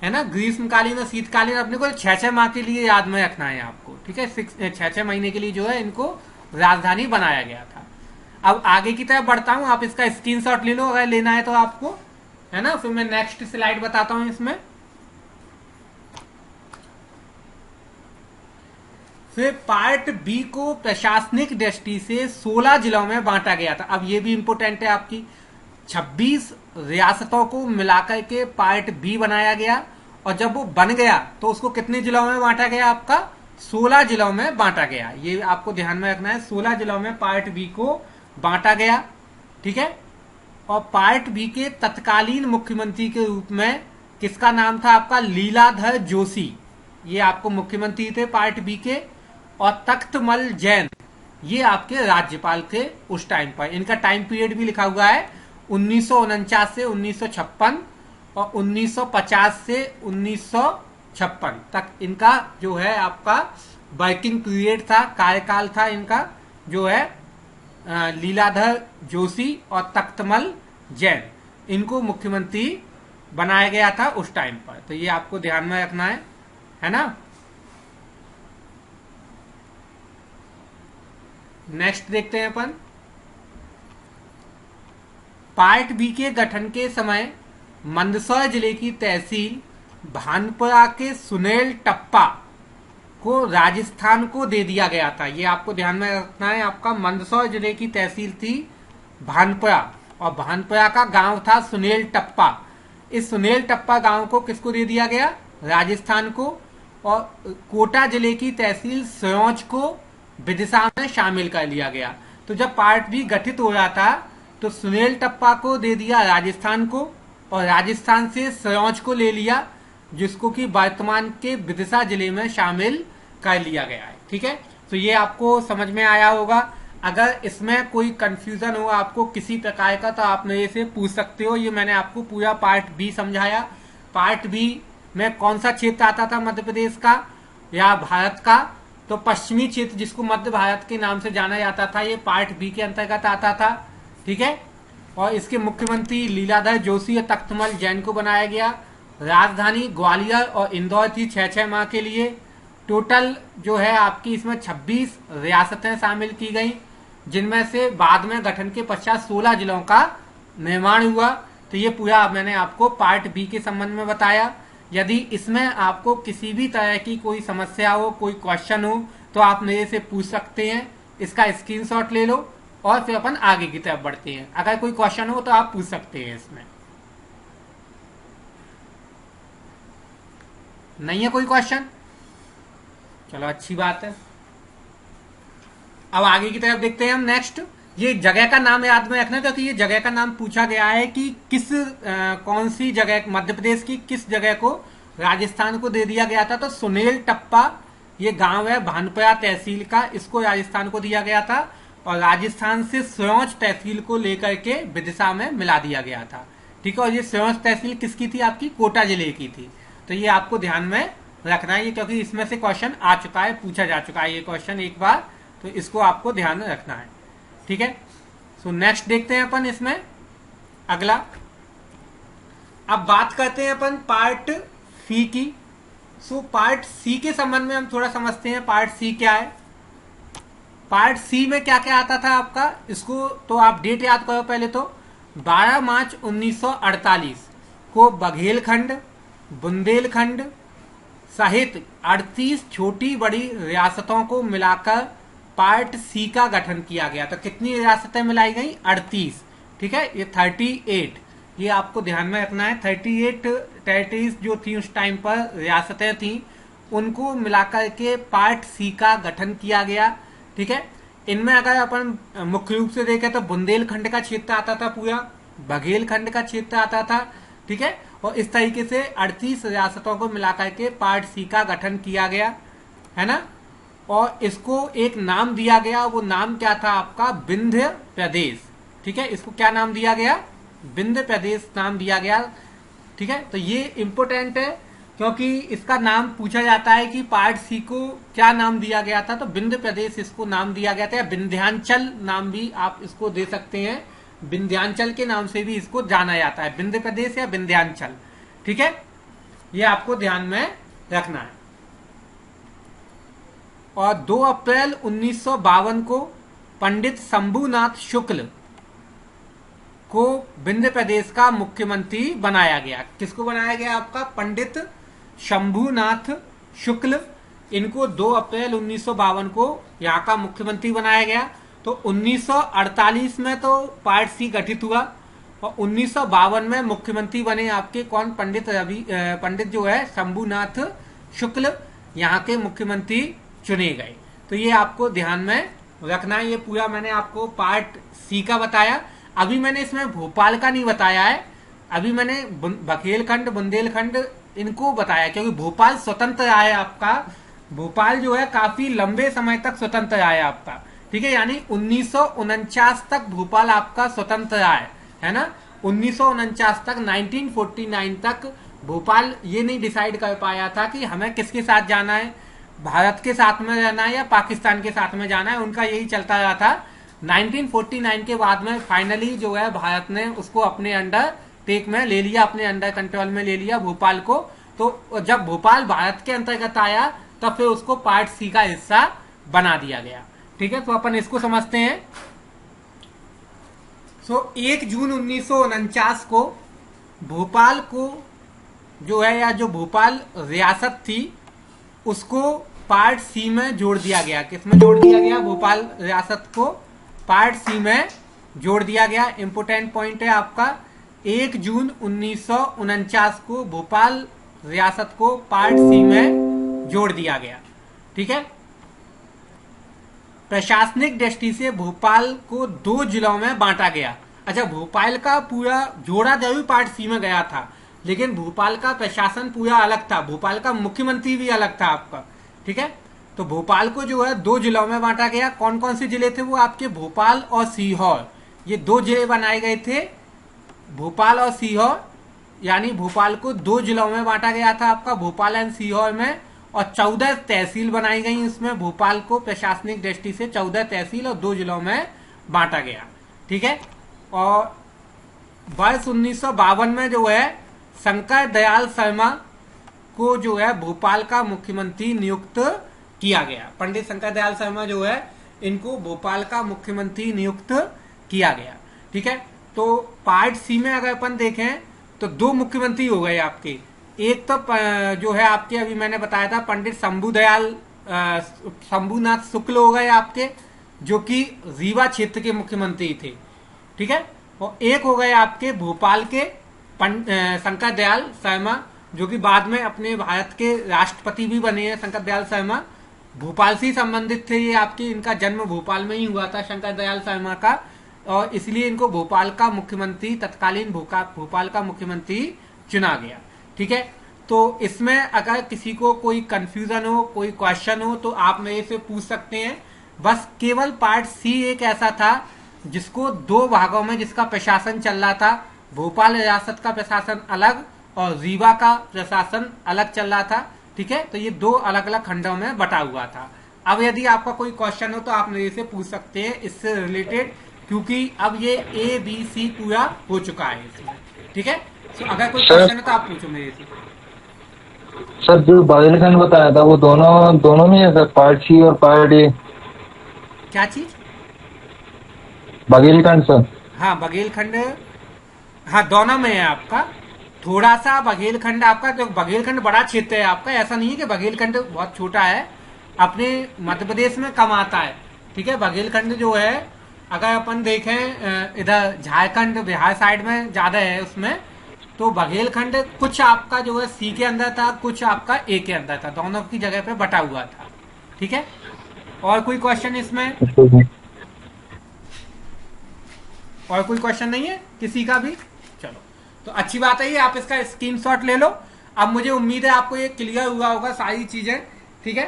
है ना। ग्रीष्मकालीन और शीतकालीन अपने को 6-6 माह के लिए याद में रखना है आपको। ठीक है, 6-6 महीने के लिए जो है इनको राजधानी बनाया गया था। अब आगे की तरफ बढ़ता हूं, आप इसका स्क्रीनशॉट ले लो अगर लेना है तो आपको, है ना। फिर मैं नेक्स्ट स्लाइड बताता हूं इसमें। फिर पार्ट बी को प्रशासनिक दृष्टि से 16 जिलों में बांटा गया था। अब ये भी इंपोर्टेंट है, आपकी 26 रियासतों को मिलाकर के पार्ट बी बनाया गया, और जब वो बन गया तो उसको कितने जिलों में बांटा गया? आपका 16 जिलों में बांटा गया। ये आपको ध्यान में रखना है, 16 जिलों में पार्ट बी को बांटा गया। ठीक है, और पार्ट बी के तत्कालीन मुख्यमंत्री के रूप में किसका नाम था? आपका लीलाधर जोशी, ये आपको मुख्यमंत्री थे पार्ट बी के। और तख्तमल जैन ये आपके राज्यपाल थे उस टाइम पर। इनका टाइम पीरियड भी लिखा हुआ है, 1949 से 1956 और 1950 से 1956 तक इनका जो है आपका वर्किंग पीरियड था, कार्यकाल था इनका, जो है लीलाधर जोशी और तख्तमल जैन, इनको मुख्यमंत्री बनाया गया था उस टाइम पर। तो ये आपको ध्यान में रखना है ना। नेक्स्ट देखते हैं अपन, पार्ट बी के गठन के समय मंदसौर जिले की तहसील भानपुरा के सुनेल टप्पा को राजस्थान को दे दिया गया था। ये आपको ध्यान में रखना है। आपका मंदसौर जिले की तहसील थी भानपुरा, और भानपुरा का गांव था सुनेल टप्पा। इस सुनेल टप्पा गांव को किसको दे दिया गया? राजस्थान को। और कोटा जिले की तहसील सिरोंज को विदिशा में शामिल कर लिया गया। तो जब पार्ट बी गठित हो रहा था तो सुनेल टप्पा को दे दिया राजस्थान को, और राजस्थान से सिरोंज को ले लिया, जिसको कि वर्तमान के विदिशा जिले में शामिल कर लिया गया है। ठीक है, तो ये आपको समझ में आया होगा। अगर इसमें कोई कंफ्यूजन हो आपको किसी प्रकार का तो आप मेरे से पूछ सकते हो। ये मैंने आपको पूरा पार्ट बी समझाया। पार्ट बी में कौन सा क्षेत्र आता था मध्य प्रदेश का या भारत का? तो पश्चिमी क्षेत्र, जिसको मध्य भारत के नाम से जाना जाता था, ये पार्ट बी के अंतर्गत आता था। ठीक है, और इसके मुख्यमंत्री लीलाधर जोशी और तख्तमल जैन को बनाया गया। राजधानी ग्वालियर और इंदौर थी 6-6 माह के लिए। टोटल जो है आपकी इसमें 26 रियासतें शामिल की गई, जिनमें से बाद में गठन के पश्चात 16 जिलों का निर्माण हुआ। तो ये पूरा मैंने आपको पार्ट बी के संबंध में बताया। यदि इसमें आपको किसी भी तरह की कोई समस्या हो, कोई क्वेश्चन हो, तो आप मेरे से पूछ सकते हैं। इसका स्क्रीनशॉट ले लो और फिर अपन आगे की तरफ बढ़ते हैं। अगर कोई क्वेश्चन हो तो आप पूछ सकते हैं। इसमें नहीं है कोई क्वेश्चन? चलो अच्छी बात है। अब आगे की तरफ देखते हैं हम। नेक्स्ट, ये जगह का नाम याद में रखना, क्योंकि ये जगह का नाम पूछा गया है कि कौन सी जगह मध्य प्रदेश की किस जगह को राजस्थान को दे दिया गया था। तो सुनेल टप्पा ये गांव है भानपुरा तहसील का, इसको राजस्थान को दिया गया था, और राजस्थान से सिरोंज तहसील को लेकर के विदिशा में मिला दिया गया था। ठीक है, और ये सिरोंज तहसील किसकी थी? आपकी कोटा जिले की थी। तो ये आपको ध्यान में रखना है, क्योंकि इसमें से क्वेश्चन आ चुका है, पूछा जा चुका है ये क्वेश्चन एक बार, तो इसको आपको ध्यान में रखना है। ठीक है, सो नेक्स्ट देखते हैं अपन इसमें अगला। अब बात करते हैं अपन पार्ट सी की। सो पार्ट सी के संबंध में हम थोड़ा समझते हैं। पार्ट सी क्या है? पार्ट सी में क्या क्या आता था आपका, इसको तो आप डेट याद करो पहले। तो 12 मार्च 1948 को बघेलखंड, बुंदेलखंड सहित 38 छोटी बड़ी रियासतों को मिलाकर पार्ट सी का गठन किया गया। तो कितनी रियासतें मिलाई गई? 38। ठीक है, ये 38 ये आपको ध्यान में रखना है। 38 टेरिटरीज जो थी उस टाइम पर, रियासतें थी, उनको मिलाकर के पार्ट सी का गठन किया गया। ठीक है, इनमें अगर अपन मुख्य रूप से देखें तो बुंदेलखंड का क्षेत्र आता था पूरा, बघेलखंड का क्षेत्र आता था। ठीक है, और इस तरीके से 38 रियासतों को मिलाकर के पार्ट सी का गठन किया गया, है ना। और इसको एक नाम दिया गया, वो नाम क्या था आपका, विंध्य प्रदेश। ठीक है, इसको क्या नाम दिया गया, विंध्य प्रदेश नाम दिया गया। ठीक है, तो ये इंपोर्टेंट है क्योंकि इसका नाम पूछा जाता है कि पार्ट सी को क्या नाम दिया गया था, तो विंध्य प्रदेश इसको नाम दिया गया था, या विंध्यांचल नाम भी आप इसको दे सकते हैं, विंध्यांचल के नाम से भी इसको जाना जाता है, विंध्य प्रदेश या विंध्यांचल। ठीक है, ये आपको ध्यान में रखना है। और 2 अप्रैल 1952 को पंडित शंभूनाथ शुक्ल को विंध्य प्रदेश का मुख्यमंत्री बनाया गया। किसको बनाया गया आपका, पंडित शंभूनाथ शुक्ल, इनको 2 अप्रैल 1952 को यहाँ का मुख्यमंत्री बनाया गया। तो 1948 में तो पार्ट सी गठित हुआ और 1952 में मुख्यमंत्री बने आपके कौन, पंडित जो है शंभूनाथ शुक्ल, यहाँ के मुख्यमंत्री चुने गए। तो ये आपको ध्यान में रखना है। ये पूरा मैंने आपको पार्ट सी का बताया। अभी मैंने इसमें भोपाल का नहीं बताया है, अभी मैंने बघेलखंड बुंदेलखंड इनको बताया, क्योंकि भोपाल स्वतंत्र रहा है आपका, भोपाल जो है काफी लंबे समय तक स्वतंत्र रहा है आपका। ठीक है, यानी 1949 तक भोपाल आपका स्वतंत्र रहा है ना। 1949 तक, 1949 तक भोपाल ये नहीं डिसाइड कर पाया था कि हमें किसके साथ जाना है, भारत के साथ में रहना है या पाकिस्तान के साथ में जाना है, उनका यही चलता रहा था। 1949 के बाद में फाइनली जो है भारत ने उसको अपने अंडर टेक में ले लिया, अपने अंडर कंट्रोल में ले लिया भोपाल को। तो जब भोपाल भारत के अंतर्गत आया तब फिर उसको पार्ट सी का हिस्सा बना दिया गया। ठीक है, तो अपन इसको समझते हैं। 1 जून 1949 को भोपाल को जो है, या जो भोपाल रियासत थी, उसको पार्ट सी में जोड़ दिया गया। किसमें जोड़ दिया गया, भोपाल रियासत को पार्ट सी में जोड़ दिया गया। इंपोर्टेंट पॉइंट है आपका, 1 जून 1949 को भोपाल रियासत को पार्ट सी में जोड़ दिया गया। ठीक है, प्रशासनिक दृष्टि से भोपाल को 2 जिलों में बांटा गया। अच्छा, भोपाल का पूरा जोड़ा जरूर पार्ट सी में गया था, लेकिन भोपाल का प्रशासन पूरा अलग था, भोपाल का मुख्यमंत्री भी अलग था आपका। ठीक है, तो भोपाल को जो है 2 जिलों में बांटा गया। कौन कौन से जिले थे वो आपके, भोपाल और सीहोर, ये 2 जिले बनाए गए थे, भोपाल और सीहोर। यानी भोपाल को 2 जिलों में बांटा गया था आपका, भोपाल एंड सीहोर में, और 14 तहसील बनाई गई इसमें। भोपाल को प्रशासनिक दृष्टि से 14 तहसील और 2 जिलों में बांटा गया। ठीक है, और वर्ष 1952 में जो है शंकर दयाल शर्मा को जो है भोपाल का मुख्यमंत्री नियुक्त किया गया। पंडित शंकर दयाल शर्मा जो है, इनको भोपाल का मुख्यमंत्री नियुक्त किया गया। ठीक है, तो पार्ट सी में अगर अपन देखें तो 2 मुख्यमंत्री हो गए आपके। एक तो जो है आपके, अभी मैंने बताया था, पंडित शंभूनाथ शुक्ल हो गए आपके, जो कि रीवा क्षेत्र के मुख्यमंत्री थे। ठीक है, और एक हो गए आपके भोपाल के शंकर दयाल शर्मा, जो कि बाद में अपने भारत के राष्ट्रपति भी बने हैं। शंकर दयाल शर्मा भोपाल से संबंधित थे, ये आपके, इनका जन्म भोपाल में ही हुआ था शंकर दयाल शर्मा का, और इसलिए इनको भोपाल का मुख्यमंत्री, तत्कालीन भोपाल का मुख्यमंत्री चुना गया। ठीक है, तो इसमें अगर किसी को कोई कंफ्यूजन हो, कोई क्वेश्चन हो, तो आप मेरे से पूछ सकते हैं। बस केवल पार्ट सी एक ऐसा था जिसको 2 भागों में, जिसका प्रशासन चल रहा था, भोपाल रियासत का प्रशासन अलग और रीवा का प्रशासन अलग चल रहा था। ठीक है, तो ये 2 अलग अलग खंडों में बटा हुआ था। अब यदि आपका कोई क्वेश्चन हो तो आप मेरे से पूछ सकते हैं इससे रिलेटेड, क्योंकि अब ये ABC पूरा हो चुका है इसमें। ठीक है, तो अगर कोई क्वेश्चन है तो आप पूछो मेरे से। सर, जो बघेलखंड बताया था वो दोनों में है सर, पार्ट सी और पार्ट ए। क्या चीज? बघेलखंड सर। हाँ, बघेलखंड, हाँ दोनों में है आपका। थोड़ा सा बघेलखंड आपका, तो बघेलखंड बड़ा क्षेत्र है आपका, ऐसा नहीं है कि बघेलखंड बहुत छोटा है, अपने मध्य प्रदेश में कम आता है। ठीक है, बघेलखंड जो है अगर अपन देखें इधर झारखंड बिहार साइड में ज्यादा है उसमें, तो बघेलखंड कुछ आपका जो है सी के अंदर था, कुछ आपका ए के अंदर था, दोनों की जगह पे बटा हुआ था। ठीक है, और कोई क्वेश्चन इसमें? और कोई क्वेश्चन नहीं है किसी का भी? चलो, तो अच्छी बात है, ये आप इसका स्क्रीनशॉट ले लो। अब मुझे उम्मीद है आपको ये क्लियर हुआ होगा सारी चीजें। ठीक है,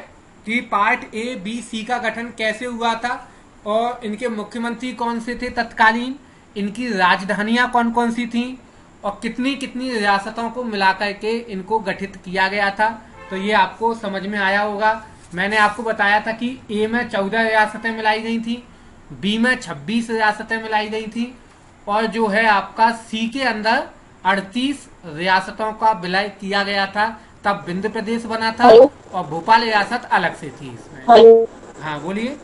कि पार्ट ए बी सी का गठन कैसे हुआ था, और इनके मुख्यमंत्री कौन से थे तत्कालीन, इनकी राजधानियां कौन कौन सी थी, और कितनी कितनी रियासतों को मिलाकर के इनको गठित किया गया था। तो ये आपको समझ में आया होगा। मैंने आपको बताया था कि ए में 14 रियासतें मिलाई गई थी, बी में 26 रियासतें मिलाई गई थी, और जो है आपका सी के अंदर 38 रियासतों का विलय किया गया था, तब विंध्य प्रदेश बना था। और भोपाल रियासत अलग से थी इसमें। हाँ बोलिए।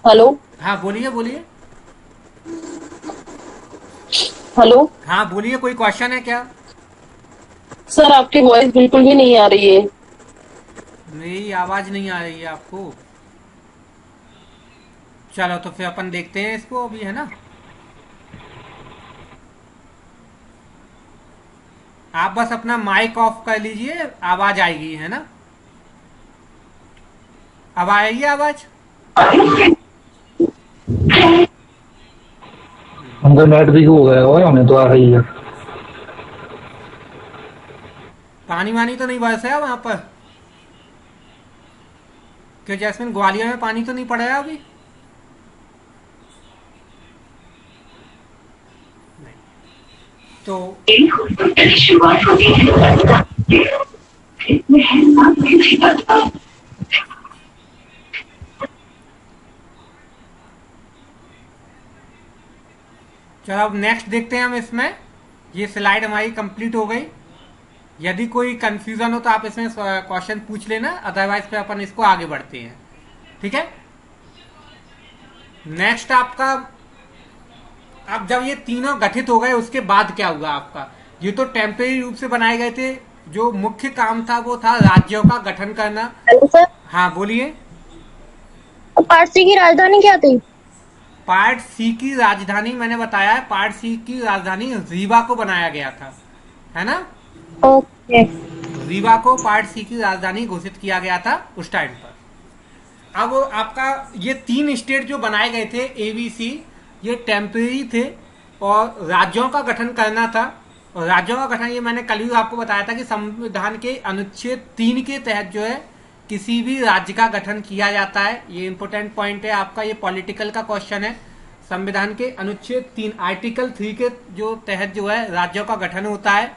हेलो। हाँ बोलिए बोलिए। हेलो। हाँ बोलिए, कोई क्वेश्चन है क्या? सर आपकी वॉइस बिल्कुल भी नहीं आ रही है। मेरी आवाज नहीं आ रही है आपको? चलो तो फिर अपन देखते हैं इसको अभी, है ना। आप बस अपना माइक ऑफ कर लीजिए, आवाज आएगी, है ना। अब आएगी आवाज? उनका नेट भी हो गया और हमें तो आ रही है। पानी वानी तो नहीं बरसा है वहां पर? क्यों जैस्मिन, ग्वालियर में पानी तो नहीं पड़ा है अभी? नहीं। तो शुरुआत होती है। चलो अब नेक्स्ट देखते हैं हम इसमें। ये स्लाइड हमारी कंप्लीट हो गई। यदि कोई कंफ्यूजन हो तो आप इसमें क्वेश्चन पूछ लेना, अदरवाइज पे अपन इसको आगे बढ़ते हैं। ठीक है, नेक्स्ट आपका, अब जब ये तीनों गठित हो गए उसके बाद क्या हुआ आपका? ये तो टेम्परेरी रूप से बनाए गए थे, जो मुख्य काम था वो था राज्यों का गठन करना। Hello sir. हाँ बोलिए। पार्ट सी की राजधानी क्या थी? पार्ट सी की राजधानी मैंने बताया है, पार्ट सी की राजधानी रीवा को बनाया गया था, है ना। ओके। रीवा को पार्ट सी की राजधानी घोषित किया गया था उस टाइम पर। अब आपका ये 3 स्टेट जो बनाए गए थे एबीसी, ये टेम्परेरी थे और राज्यों का गठन करना था। और राज्यों का गठन ये मैंने कल भी आपको बताया था कि संविधान के अनुच्छेद 3 के तहत जो है किसी भी राज्य का गठन किया जाता है। ये इंपोर्टेंट पॉइंट है आपका, ये पॉलिटिकल का क्वेश्चन है। संविधान के अनुच्छेद 3 आर्टिकल 3 के जो तहत जो है राज्यों का गठन होता है।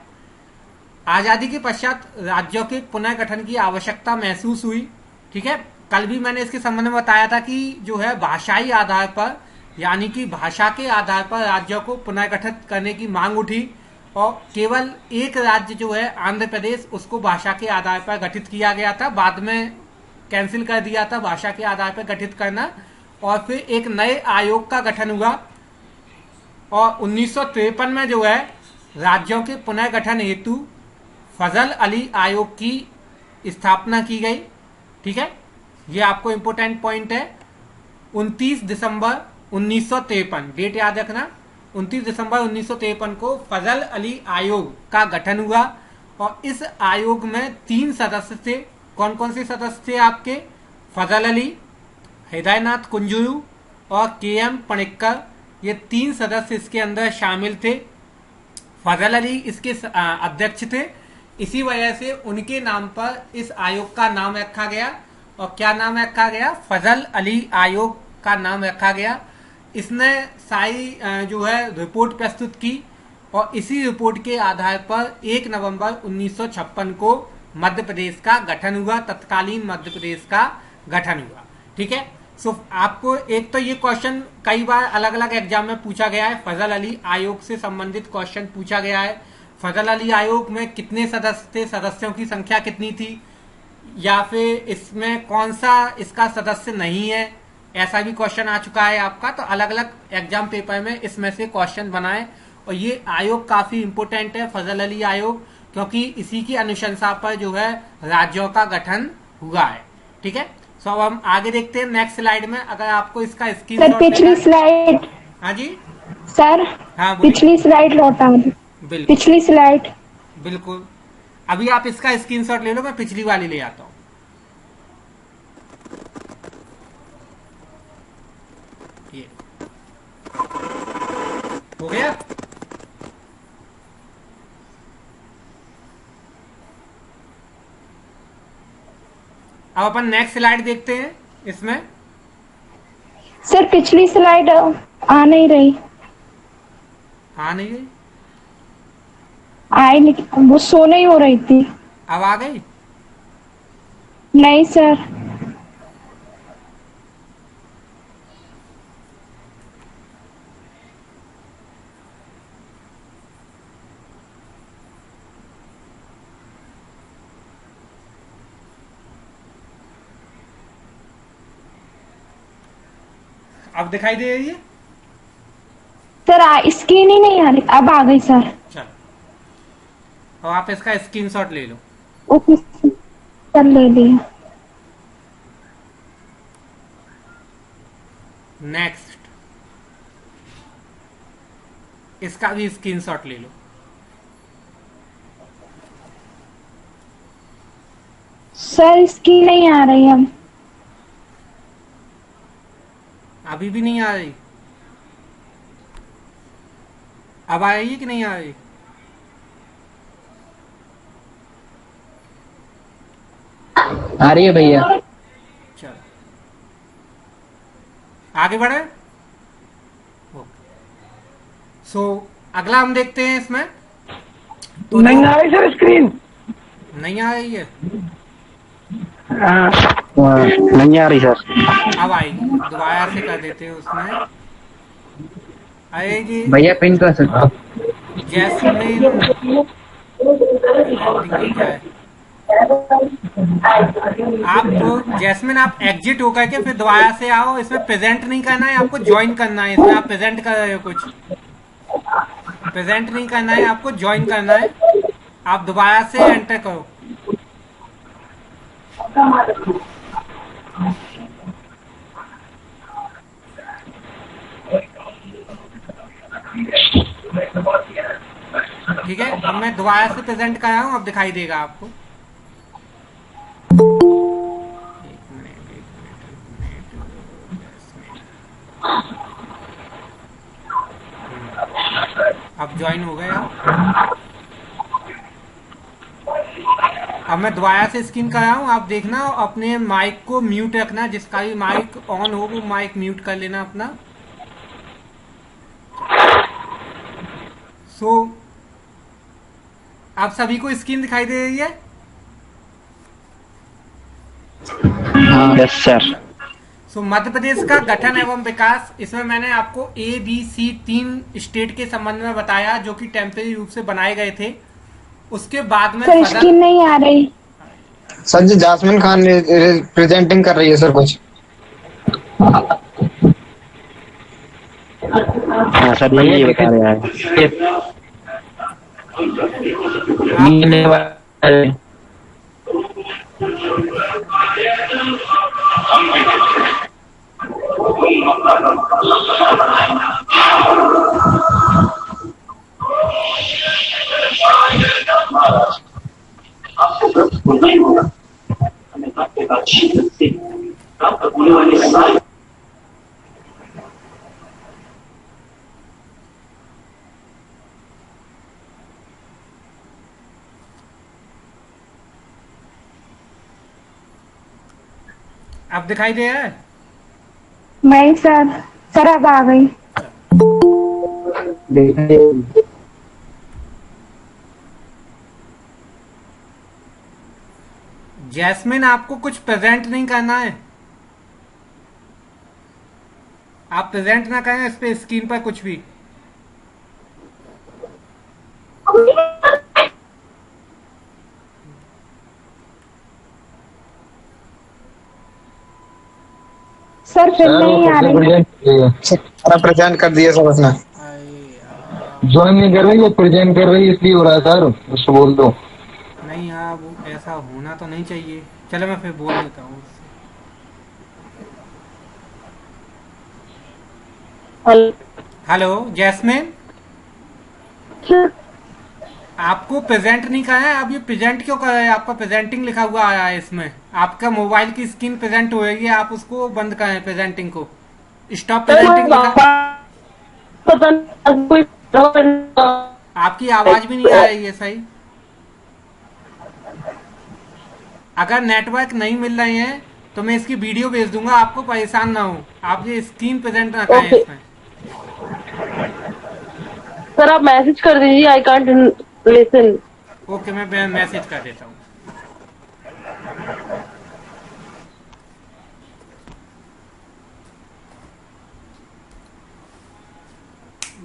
आजादी के पश्चात राज्यों के पुनः गठन की आवश्यकता महसूस हुई। ठीक है, कल भी मैंने इसके संबंध में बताया था कि जो है भाषाई आधार पर, यानी कि भाषा के आधार पर राज्यों को पुनर्गठित करने की मांग उठी, और केवल एक राज्य जो है आंध्र प्रदेश, उसको भाषा के आधार पर गठित किया गया था। बाद में कैंसिल कर दिया था भाषा के आधार पर गठित करना, और फिर एक नए आयोग का गठन हुआ। और 1953 में जो है राज्यों के पुनर्गठन हेतु फजल अली आयोग की स्थापना की गई। ठीक है, ये आपको इंपोर्टेंट पॉइंट है। 29 दिसंबर 1953, डेट याद रखना, 29 दिसंबर 1953 को फजल अली आयोग का गठन हुआ। और इस आयोग में 3 सदस्य थे। कौन कौन से सदस्य थे आपके? फजल अली, हृदयनाथ कुंजरू और के.एम. पणिक्कर, ये 3 सदस्य इसके अंदर शामिल थे। फजल अली इसके अध्यक्ष थे, इसी वजह से उनके नाम पर इस आयोग का नाम रखा गया। और क्या नाम रखा गया? फजल अली आयोग का नाम रखा गया। इसने सारी जो है रिपोर्ट प्रस्तुत की, और इसी रिपोर्ट के आधार पर 1 नवंबर 1956 को मध्य प्रदेश का गठन हुआ, तत्कालीन मध्य प्रदेश का गठन हुआ। ठीक है, सो आपको एक तो ये क्वेश्चन कई बार अलग अलग एग्जाम में पूछा गया है, फजल अली आयोग से संबंधित क्वेश्चन पूछा गया है। फजल अली आयोग में कितने सदस्य थे, सदस्यों की संख्या कितनी थी, या फिर इसमें कौन सा इसका सदस्य नहीं है, ऐसा भी क्वेश्चन आ चुका है आपका। तो अलग अलग एग्जाम पेपर में इसमें से क्वेश्चन बनाए, और ये आयोग काफी इंपोर्टेंट है फजल अली आयोग, क्योंकि इसी की अनुशंसा पर जो है राज्यों का गठन हुआ है। ठीक है, सो अब हम आगे देखते हैं नेक्स्ट स्लाइड में। अगर आपको इसका सर स्क्रीनशॉट पिछली स्लाइड हाँ जी, सर हाँ बोलिए। पिछली स्लाइड लौटा दो। बिल्कुल पिछली स्लाइड। बिल्कुल, अभी आप इसका स्क्रीनशॉट ले लो, मैं पिछली वाली ले आता हूँ। ये हो गया। अब अपन नेक्स्ट स्लाइड देखते हैं। इसमें सर पिछली स्लाइड आ नहीं रही। हाँ नहीं गई, आई नहीं, वो शो नहीं हो रही थी। अब आ गई। नहीं सर। अब दिखाई दे रही है। सर स्क्रीन ही नहीं आ रही। अब आ गई सर। चलो, अब आप इसका स्क्रीनशॉट ले लो। ओके सर, ले लिया। नेक्स्ट, इसका भी स्क्रीनशॉट ले लो। सर स्क्रीन नहीं आ रही अब। अभी भी नहीं आ रही। अब आ रही है कि नहीं आ रही? आ रही है भैया। चलो आगे बढ़े। सो अगला हम देखते हैं इसमें। तो नहीं आ रही सर स्क्रीन। नहीं आ रही है, नहीं आ रही सर। अब आएगी। दोबारा से कर देते हैं उसमें, आएगी। भैया पिन कर सकता। जैस्मिन क्या है? आप जैस्मिन आप एग्जिट होकर के फिर दोबारा से आओ। इसमें प्रेजेंट नहीं करना है, आपको ज्वाइन करना है। इसमें आप प्रेजेंट कर रहे हो, कुछ प्रेजेंट नहीं करना है, आपको ज्वाइन करना है। आप दोबारा से एंटर करो। ठीक है, अब मैं दोबारा से प्रेजेंट कर रहा हूं, अब दिखाई देगा आपको। एक मिनट। अब ज्वाइन हो गया। अब मैं दोबारा से स्क्रीन कर रहा हूँ, आप देखना। अपने माइक को म्यूट रखना, जिसका भी माइक ऑन हो वो माइक म्यूट कर लेना अपना। सो आप सभी को स्क्रीन दिखाई दे रही है? Yes sir. सो मध्य प्रदेश का गठन एवं विकास, इसमें मैंने आपको ABC 3 स्टेट के संबंध में बताया, जो कि टेम्परेरी रूप से बनाए गए थे। उसके बाद में सर स्क्रीन नहीं आ रही। सर जी जासमिन खान प्रेजेंटिंग कर रही है सर कुछ। हाँ सर ये बता रहे हैं। नहीं होगा, हमें आपके बाद शिद्दत से प्राप्त होने वाले सारे अब दिखाई दे रहा है? नहीं सर। सर अब आ गई। जैस्मिन आपको कुछ प्रेजेंट नहीं करना है। आप प्रेजेंट ना करें इस पे स्क्रीन पर कुछ भी। सर फिर नहीं आ रही। प्रेजेंट कर दिया सर उसने। ज्वाइन नहीं कर रही, वो प्रेजेंट कर रही, इसलिए हो रहा है सर। उसको बोल दो। नहीं यार, वो ऐसा होना तो नहीं चाहिए। चलो मैं फिर बोल देता हूँ उससे। हेलो हेलो जैस्मिन, आपको प्रेजेंट नहीं कहा है, अब ये प्रेजेंट क्यों कर रहे हैं? आपका प्रेजेंटिंग लिखा हुआ आया है इसमें, आपका मोबाइल की स्क्रीन प्रेजेंट हो रही है, आप उसको बंद करें प्रेजेंटिंग को, स्टॉप प्रेजेंटिंग लिखा। पता नहीं कोई आपकी आवाज भी नहीं आ रही है सही। अगर नेटवर्क नहीं मिल रहे हैं तो मैं इसकी वीडियो भेज दूंगा, आपको परेशान ना हो, आप ये स्क्रीन प्रेजेंट ना करें ओके। इसमें। सर आप मैसेज कर दीजिए, आई कांट लिसन। ओके, मैं मैसेज कर देता हूँ।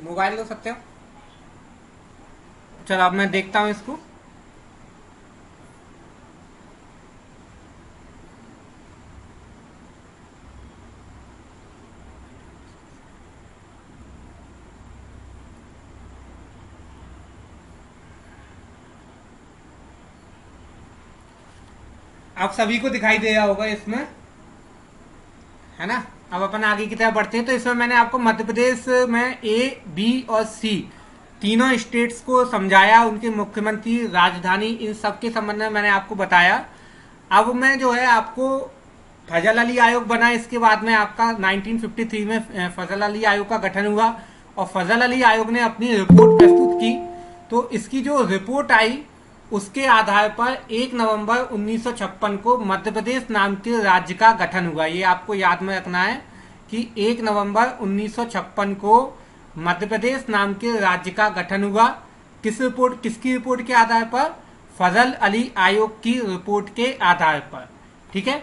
मोबाइल लो सकते हो? चलो अब मैं देखता हूँ इसको। आप सभी को दिखाई दे रहा होगा इसमें, है ना? अब अपन आगे की तरफ बढ़ते हैं। तो इसमें मैंने आपको मध्य प्रदेश में ए, बी और सी तीनों स्टेट्स को समझाया, उनके मुख्यमंत्री, राजधानी, इन सब के संबंध में मैंने आपको बताया। अब मैं जो है आपको फजल अली आयोग बना, इसके बाद में आपका 1953 में फजल अली आयोग का गठन हुआ और फजल अली आयोग ने अपनी रिपोर्ट प्रस्तुत की। तो इसकी जो रिपोर्ट आई उसके आधार पर 1 नवंबर 1956 को मध्य प्रदेश नाम के राज्य का गठन हुआ। ये आपको याद में रखना है कि 1 नवंबर 1956 को मध्य प्रदेश नाम के राज्य का गठन हुआ। किसकी रिपोर्ट के आधार पर? फजल अली आयोग की रिपोर्ट के आधार पर। ठीक है।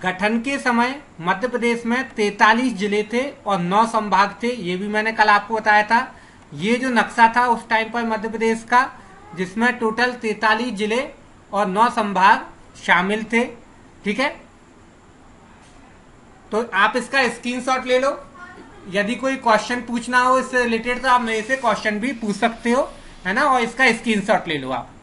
गठन के समय मध्य प्रदेश में 43 जिले थे और 9 संभाग थे, ये भी मैंने कल आपको बताया था। ये जो नक्शा था उस टाइम पर मध्य प्रदेश का, जिसमें टोटल 43 जिले और 9 संभाग शामिल थे। ठीक है। तो आप इसका स्क्रीनशॉट ले लो, यदि कोई क्वेश्चन पूछना हो इससे रिलेटेड तो आप मेरे से क्वेश्चन भी पूछ सकते हो, है ना? और इसका स्क्रीनशॉट ले लो आप।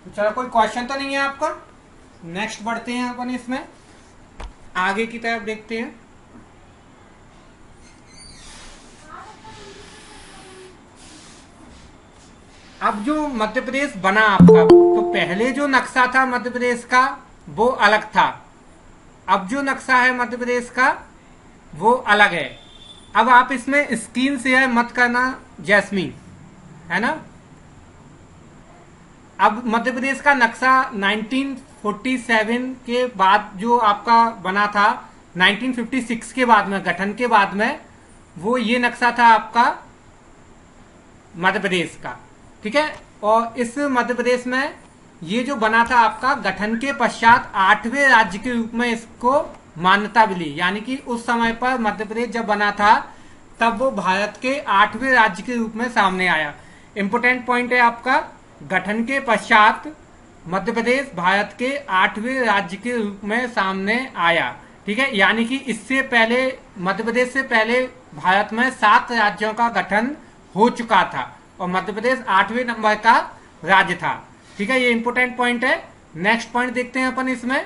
चलो, कोई क्वेश्चन तो नहीं है आपका? नेक्स्ट बढ़ते हैं अपन, इसमें आगे की तरफ देखते हैं। अब जो मध्य प्रदेश बना आपका, तो पहले जो नक्शा था मध्य प्रदेश का वो अलग था, अब जो नक्शा है मध्य प्रदेश का वो अलग है। अब आप इसमें स्क्रीन शेयर मत करना जैस्मीन, है ना? अब मध्य प्रदेश का नक्शा 1947 के बाद जो आपका बना था, 1956 के बाद में, गठन के बाद में, वो ये नक्शा था आपका मध्य प्रदेश का। ठीक है। और इस मध्य प्रदेश में ये जो बना था आपका, गठन के पश्चात 8वें राज्य के रूप में इसको मान्यता मिली। यानी कि उस समय पर मध्य प्रदेश जब बना था तब वो भारत के 8वें राज्य के रूप में सामने आया। इंपोर्टेंट पॉइंट है आपका, गठन के पश्चात मध्य प्रदेश भारत के 8वें राज्य के रूप में सामने आया। ठीक है। यानी कि इससे पहले, मध्य प्रदेश से पहले भारत में 7 राज्यों का गठन हो चुका था और मध्य प्रदेश 8वें नंबर का राज्य था। ठीक है। ये इंपोर्टेंट पॉइंट है। नेक्स्ट पॉइंट देखते हैं अपन इसमें।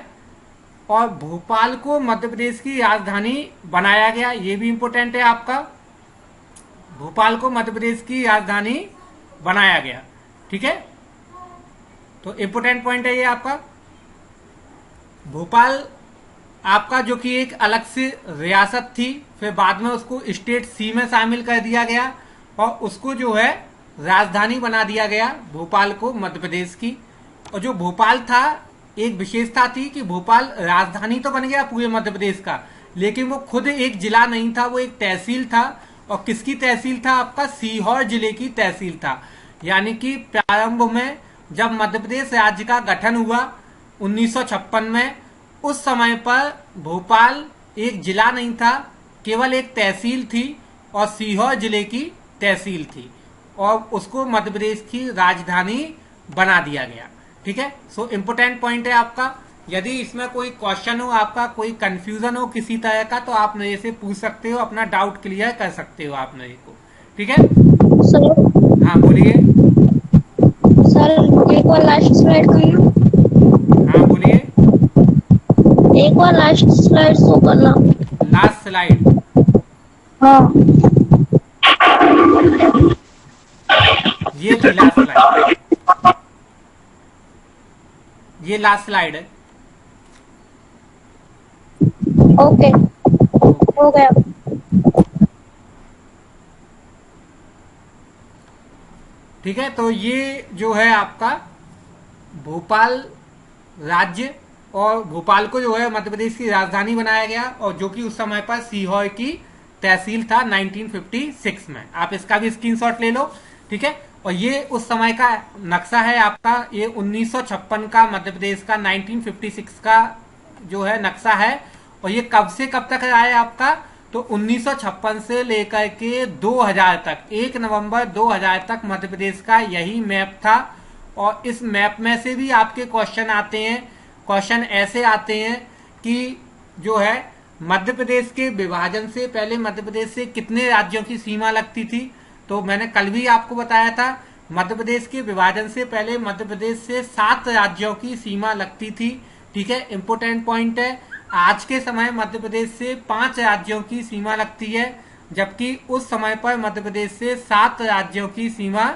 और भोपाल को मध्य प्रदेश की राजधानी बनाया गया, ये भी इंपोर्टेंट है आपका। भोपाल को मध्य प्रदेश की राजधानी बनाया गया। ठीक है। तो इंपोर्टेंट पॉइंट है ये आपका। भोपाल आपका जो कि एक अलग से रियासत थी, फिर बाद में उसको स्टेट सी में शामिल कर दिया गया और उसको जो है राजधानी बना दिया गया भोपाल को मध्य प्रदेश की। और जो भोपाल था, एक विशेषता थी कि भोपाल राजधानी तो बन गया पूरे मध्य प्रदेश का, लेकिन वो खुद एक जिला नहीं था, वो एक तहसील था। और किसकी तहसील था? आपका सीहोर जिले की तहसील था। यानी कि प्रारंभ में जब मध्य प्रदेश राज्य का गठन हुआ 1956 में, उस समय पर भोपाल एक जिला नहीं था, केवल एक तहसील थी और सीहोर जिले की तहसील थी और उसको मध्य प्रदेश की राजधानी बना दिया गया। ठीक है। सो इंपोर्टेंट पॉइंट है आपका। यदि इसमें कोई क्वेश्चन हो आपका, कोई कंफ्यूजन हो किसी तरह का, तो आप मेरे से पूछ सकते हो, अपना डाउट क्लियर कर सकते हो आप मेरे को। ठीक है, सर हाँ बोलिए। सर एक बार लास्ट स्लाइड करिए। हाँ बोलिए। एक बार लास्ट स्लाइड शो करना। लास्ट स्लाइड, हाँ ये थी लास्ट स्लाइड, ये लास्ट स्लाइड है। ओके हो गया। ठीक है, तो ये जो है आपका भोपाल राज्य और भोपाल को जो है मध्य प्रदेश की राजधानी बनाया गया, और जो कि उस समय पर सीहोर की तहसील था 1956 में। आप इसका भी स्क्रीनशॉट ले लो। ठीक है, और ये उस समय का नक्शा है आपका, ये 1956 का मध्य प्रदेश का 1956 का जो है नक्शा है। और ये कब से कब तक रहा है आपका, तो 1956 से लेकर के 2000 तक, 1 नवंबर 2000 तक मध्य प्रदेश का यही मैप था। और इस मैप में से भी आपके क्वेश्चन आते हैं। क्वेश्चन ऐसे आते हैं कि जो है मध्य प्रदेश के विभाजन से पहले मध्य प्रदेश से कितने राज्यों की सीमा लगती थी। तो मैंने कल भी आपको बताया था, मध्य प्रदेश के विभाजन से पहले मध्य प्रदेश से 7 राज्यों की सीमा लगती थी। ठीक है, इंपोर्टेंट पॉइंट है। आज के समय मध्य प्रदेश से 5 राज्यों की सीमा लगती है, जबकि उस समय पर मध्य प्रदेश से 7 राज्यों की सीमा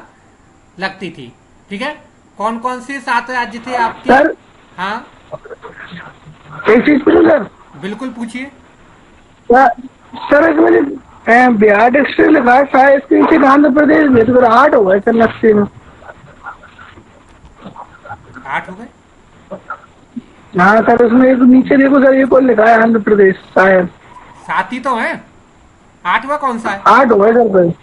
लगती थी। ठीक है, कौन कौन से 7 राज्य थे आपके? सर हाँ एक चीज पूछो सर। बिल्कुल पूछिए। सर एक मैंने बिहार डिस्ट्रिक्ट लिखा है, शायद इसके नीचे आंध्र प्रदेश में, तो 8 होगा सर नक्शे में। 8 हो गए? हाँ सर, उसमें एक नीचे देखो सर, एक और लिखा है आंध्र प्रदेश, शायद 7 ही तो है। 8वां कौन सा है? 8 होगा सर भाई।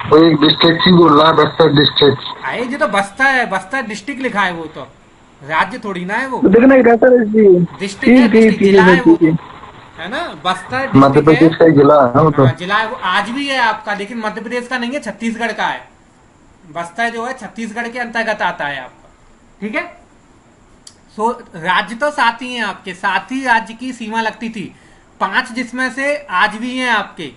वो एक डिस्ट्रिक्ट ही बोल रहा है, बस्तर डिस्ट्रिक्ट। आए जी, तो बस्तर है, बस्तर डिस्ट्रिक्ट लिखा है, वो तो राज्य थोड़ी ना है वो, दिखना ही था सर इसलिए। डिस्ट्रिक्ट है, डिस्ट्रिक्ट जिला है वो तो, ठीक है ना। बस्तर मध्य डिस्ट्रिक्ट प्रदेश है, का जिला है वो तो। हाँ, जिला है वो, आज भी है आपका, लेकिन मध्य प्रदेश का नहीं है, छत्तीसगढ़ का है। बस्तर जो है छत्तीसगढ़ के अंतर्गत आता है आपका। ठीक है, सो राज्य तो 7 ही हैं आपके, 7 ही राज्य की सीमा लगती थी, 5 जिसमें से आज भी हैं आपके।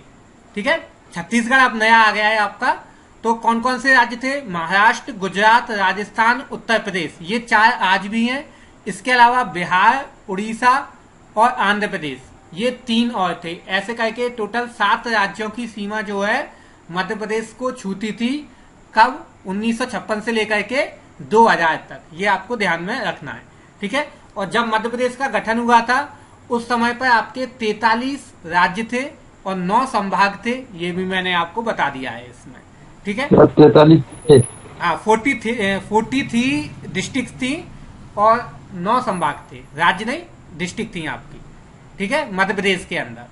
ठीक है, छत्तीसगढ़ अब नया आ गया है आपका। तो कौन कौन से राज्य थे? महाराष्ट्र, गुजरात, राजस्थान, उत्तर प्रदेश, ये 4 आज भी हैं। इसके अलावा बिहार, उड़ीसा और आंध्र प्रदेश, ये 3 और थे। ऐसे करके टोटल 7 राज्यों की सीमा जो है मध्य प्रदेश को छूती थी। कब? 1956 से लेकर के 2000 तक, ये आपको ध्यान में रखना है। ठीक है, और जब मध्य प्रदेश का गठन हुआ था उस समय पर आपके 43 राज्य थे और 9 संभाग थे, ये भी मैंने आपको बता दिया है इसमें। ठीक है, 43 हाँ 43 डिस्ट्रिक्ट थी और 9 संभाग थे, राज्य नहीं डिस्ट्रिक्ट थी आपकी। ठीक है, मध्य प्रदेश के अंदर।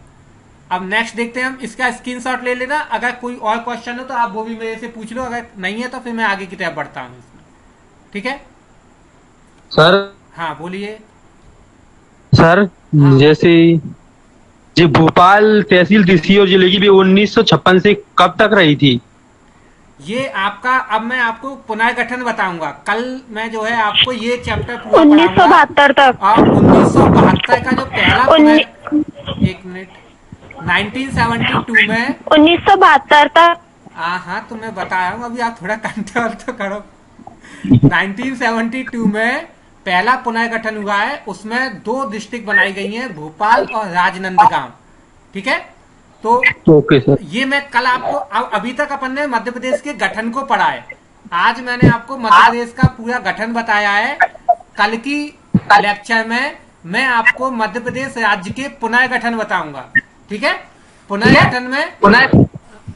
अब नेक्स्ट देखते हैं हम, इसका स्क्रीनशॉट ले लेना। अगर कोई और क्वेश्चन हो तो आप वो भी मेरे से पूछ लो, अगर नहीं है तो फिर मैं आगे की तरफ बढ़ता हूँ इसमें। ठीक है सर। हाँ बोलिए। सर हाँ। जैसे जी भोपाल तहसील सीहोर जिले की भी 1956 से कब तक रही थी? ये आपका, अब मैं आपको पुनर्गठन बताऊंगा। कल मैं जो है आपको ये चैप्टर पूरा 1972 तक। और 1972 का जो पहला एक मिनट, 1972 में 1972 तक। हाँ तो मैं बताया हूँ, अभी आप थोड़ा कंट्रोल तो करो। 1972 में पहला पुनर्गठन हुआ है, उसमें 2 डिस्ट्रिक्ट बनाई गई हैं, भोपाल और राजनंदगांव। ठीक है, तो ओके सर। ये मैं कल आपको, अभी तक अपन ने मध्य प्रदेश के गठन को पढ़ा है, आज मैंने आपको मध्य प्रदेश का पूरा गठन बताया है। कल की लेक्चर में मैं आपको मध्य प्रदेश राज्य के पुनर्गठन बताऊंगा। ठीक है, पुनर्गठन में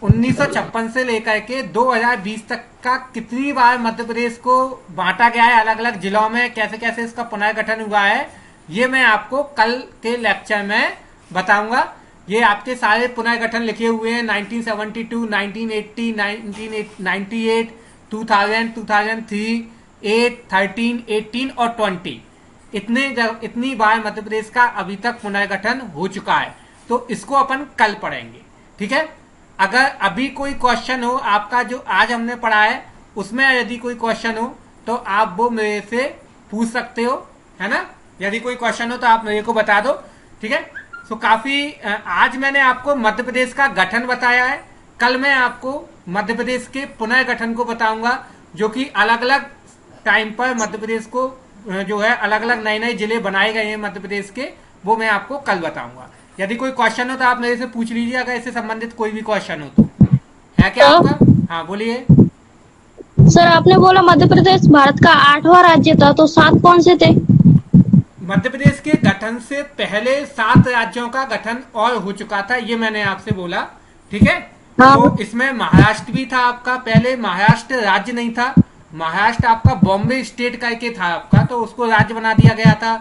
1956 से लेकर के 2020 तक का कितनी बार मध्य प्रदेश को बांटा गया है अलग अलग जिलों में, कैसे कैसे इसका पुनर्गठन हुआ है, ये मैं आपको कल के लेक्चर में बताऊंगा। ये आपके सारे पुनर्गठन लिखे हुए हैं, 1972, 1980, 1998, 2000, 2003, 8, 13, 18 और 20, इतनी बार मध्य प्रदेश का अभी तक पुनर्गठन हो चुका है। तो इसको अपन कल पढ़ेंगे। ठीक है, अगर अभी कोई क्वेश्चन हो आपका जो आज हमने पढ़ा है उसमें, यदि कोई क्वेश्चन हो तो आप वो मेरे से पूछ सकते हो, है ना। यदि कोई क्वेश्चन हो तो आप मेरे को बता दो, ठीक है। तो काफी आज मैंने आपको मध्य प्रदेश का गठन बताया है। कल मैं आपको मध्य प्रदेश के पुनर्गठन को बताऊंगा, जो कि अलग अलग टाइम पर मध्य प्रदेश को जो है अलग अलग नए नए जिले बनाए गए हैं मध्य प्रदेश के, वो मैं आपको कल बताऊंगा। यदि कोई क्वेश्चन हो तो आप मेरे से पूछ लीजिए, अगर इससे संबंधित कोई भी क्वेश्चन हो तो। है क्या आपका? हाँ बोलिए। सर आपने बोला मध्य प्रदेश भारत का 8वां राज्य था, तो 7 कौन से थे? मध्य प्रदेश के गठन से पहले 7 राज्यों का गठन और हो चुका था, ये मैंने आपसे बोला, ठीक है। हाँ। तो इसमें महाराष्ट्र भी था आपका, पहले महाराष्ट्र राज्य नहीं था, महाराष्ट्र आपका बॉम्बे स्टेट करके था आपका, तो उसको राज्य बना दिया गया था।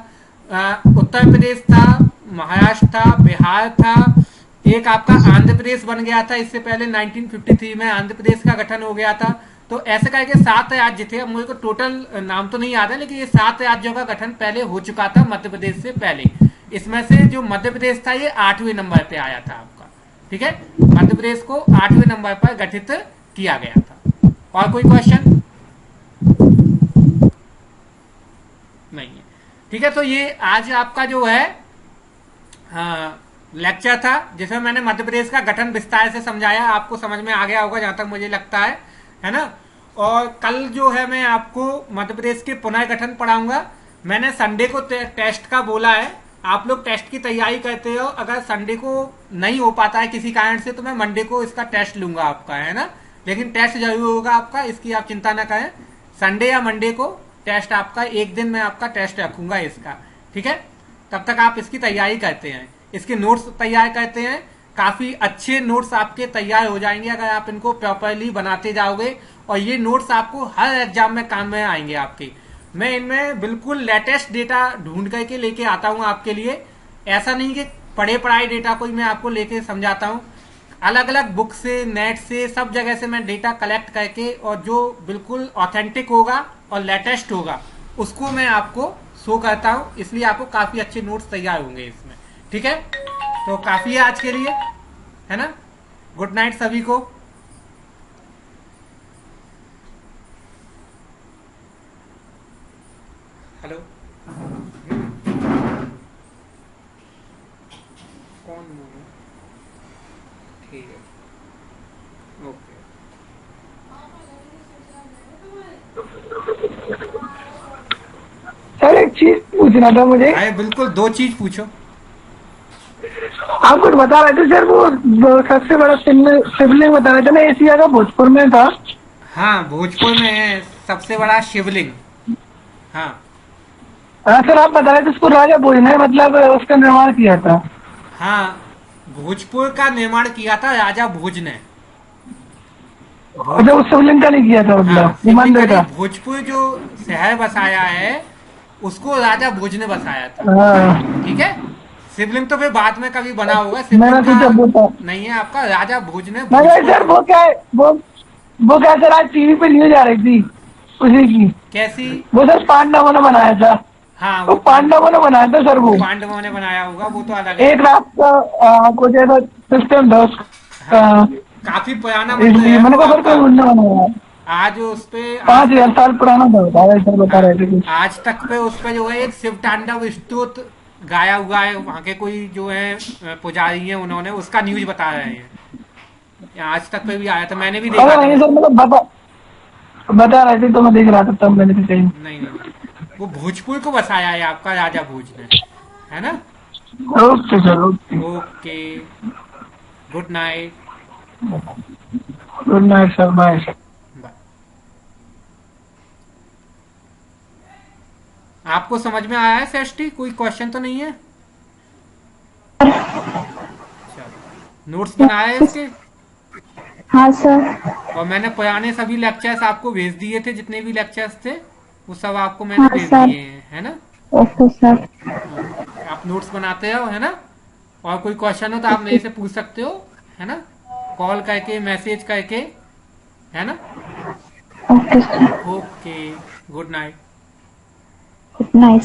उत्तर प्रदेश था, महाराष्ट्र था, बिहार था, एक आपका आंध्र प्रदेश बन गया था इससे पहले 1953 में आंध्र प्रदेश का गठन हो गया था। तो ऐसे करके 7 राज्य थे। अब मुझे को टोटल नाम तो नहीं याद है, लेकिन ये 7 राज्यों का गठन पहले हो चुका था मध्य प्रदेश से पहले। इसमें से जो मध्य प्रदेश था ये 8वें नंबर पे आया था आपका, ठीक है। मध्य प्रदेश को 8वें नंबर पर गठित किया गया था। और कोई क्वेश्चन नहीं है, ठीक है। तो ये आज आपका जो है लेक्चर था, जिसमें मैंने मध्य प्रदेश का गठन विस्तार से समझाया। आपको समझ में आ गया होगा जहां तक मुझे लगता है ना। और कल जो है मैं आपको मध्य प्रदेश के पुनर्गठन पढ़ाऊंगा। मैंने संडे को टेस्ट का बोला है, आप लोग टेस्ट की तैयारी करते हो। अगर संडे को नहीं हो पाता है किसी कारण से, तो मैं मंडे को इसका टेस्ट लूंगा आपका, है ना। लेकिन टेस्ट जरूर होगा आपका, इसकी आप चिंता ना करें। संडे या मंडे को टेस्ट आपका, एक दिन में आपका टेस्ट रखूंगा इसका, ठीक है। तब तक आप इसकी तैयारी करते हैं, इसके नोट्स तैयार करते हैं। काफी अच्छे नोट्स आपके तैयार हो जाएंगे अगर आप इनको प्रॉपरली बनाते जाओगे, और ये नोट्स आपको हर एग्जाम में काम में आएंगे आपके। मैं इनमें बिल्कुल लेटेस्ट डेटा ढूंढ करके लेके आता हूँ आपके लिए। ऐसा नहीं कि पढ़े पढ़ाई डेटा को ही मैं आपको लेके समझाता हूँ। अलग अलग बुक से, नेट से, सब जगह से मैं डेटा कलेक्ट करके, और जो बिल्कुल ऑथेंटिक होगा और लेटेस्ट होगा उसको मैं आपको शो करता हूँ। इसलिए आपको काफी अच्छे नोट्स तैयार होंगे इसमें, ठीक है। तो काफी है आज के लिए, है ना। गुड नाइट सभी को। हेलो, कौन बोल? ठीक है, ओके। सर एक चीज पूछना था मुझे। अरे बिल्कुल, 2 चीज पूछो। आप कुछ बता रहे थे सर, वो सबसे बड़ा शिवलिंग बता रहे थे ना, एशिया का भोजपुर में था। हाँ, भोजपुर में है सबसे बड़ा शिवलिंग। हाँ हाँ सर, आप बता रहे थे उसको राजा भोज ने मतलब उसका निर्माण किया था। हाँ, भोजपुर का निर्माण किया था राजा भोज ने। मतलब उस शिवलिंग का नहीं किया था, हाँ, मतलब शिवलिंग का भोजपुर जो शहर बसाया है उसको राजा भोज ने बसाया था, हाँ। ठीक है। शिवलिंग तो फिर बाद में कभी बना होगा, मैंने शिवलिंग सोचा वो था। नहीं है आपका, राजा भोज ने नहीं सर, वो क्या है, वो क्या सर, आज टीवी पे न्यूज आ रही थी उसी की। कैसी? वो सर पांडवों ने बनाया था। हाँ, वो पांडवों ने बनाया था सर, वो पांडवों ने बनाया होगा, वो तो अलग है। एक रात का कुछ ऐसा सिस्टम था उसका। काफी पुराना मंदिर इसलिए है मैंने वो कहा सर आपका। कोई उन्होंने बनाया। आज उस पे 5000 साल पुराना था, बता रहे थे कुछ। आज तक पे उस पे जो है एक शिव तांडव स्तोत्र गाया हुआ है। वहाँ के कोई जो है पुजारी है, उन्होंने उसका न्यूज बता रहे हैं। आज तक पे भी आया था, मैंने भी देखा था। नहीं सर, मतलब बता रहे थे तो मैं देख रहा था, तब मैंने भी कहीं। नहीं, वो भोजपुर को बसाया है आपका राजा भोज ने, है ना। Okay sir, okay. Okay, good night. Good night sir, bye sir. आपको समझ में आया है सेष्टी? कोई क्वेश्चन तो नहीं है? नोट्स बनाए हैं इसके? हाँ सर। और मैंने पुराने सभी लेक्चर्स आपको भेज दिए थे, जितने भी लेक्चर्स थे वो सब आपको मैंने भेज दिए हैं, है ना। Okay sir. आप नोट्स बनाते हो, है ना। और कोई क्वेश्चन हो तो आप मेरे से पूछ सकते हो, है ना, कॉल करके, मैसेज करके, है ना। Okay sir. Okay, good night. Good night.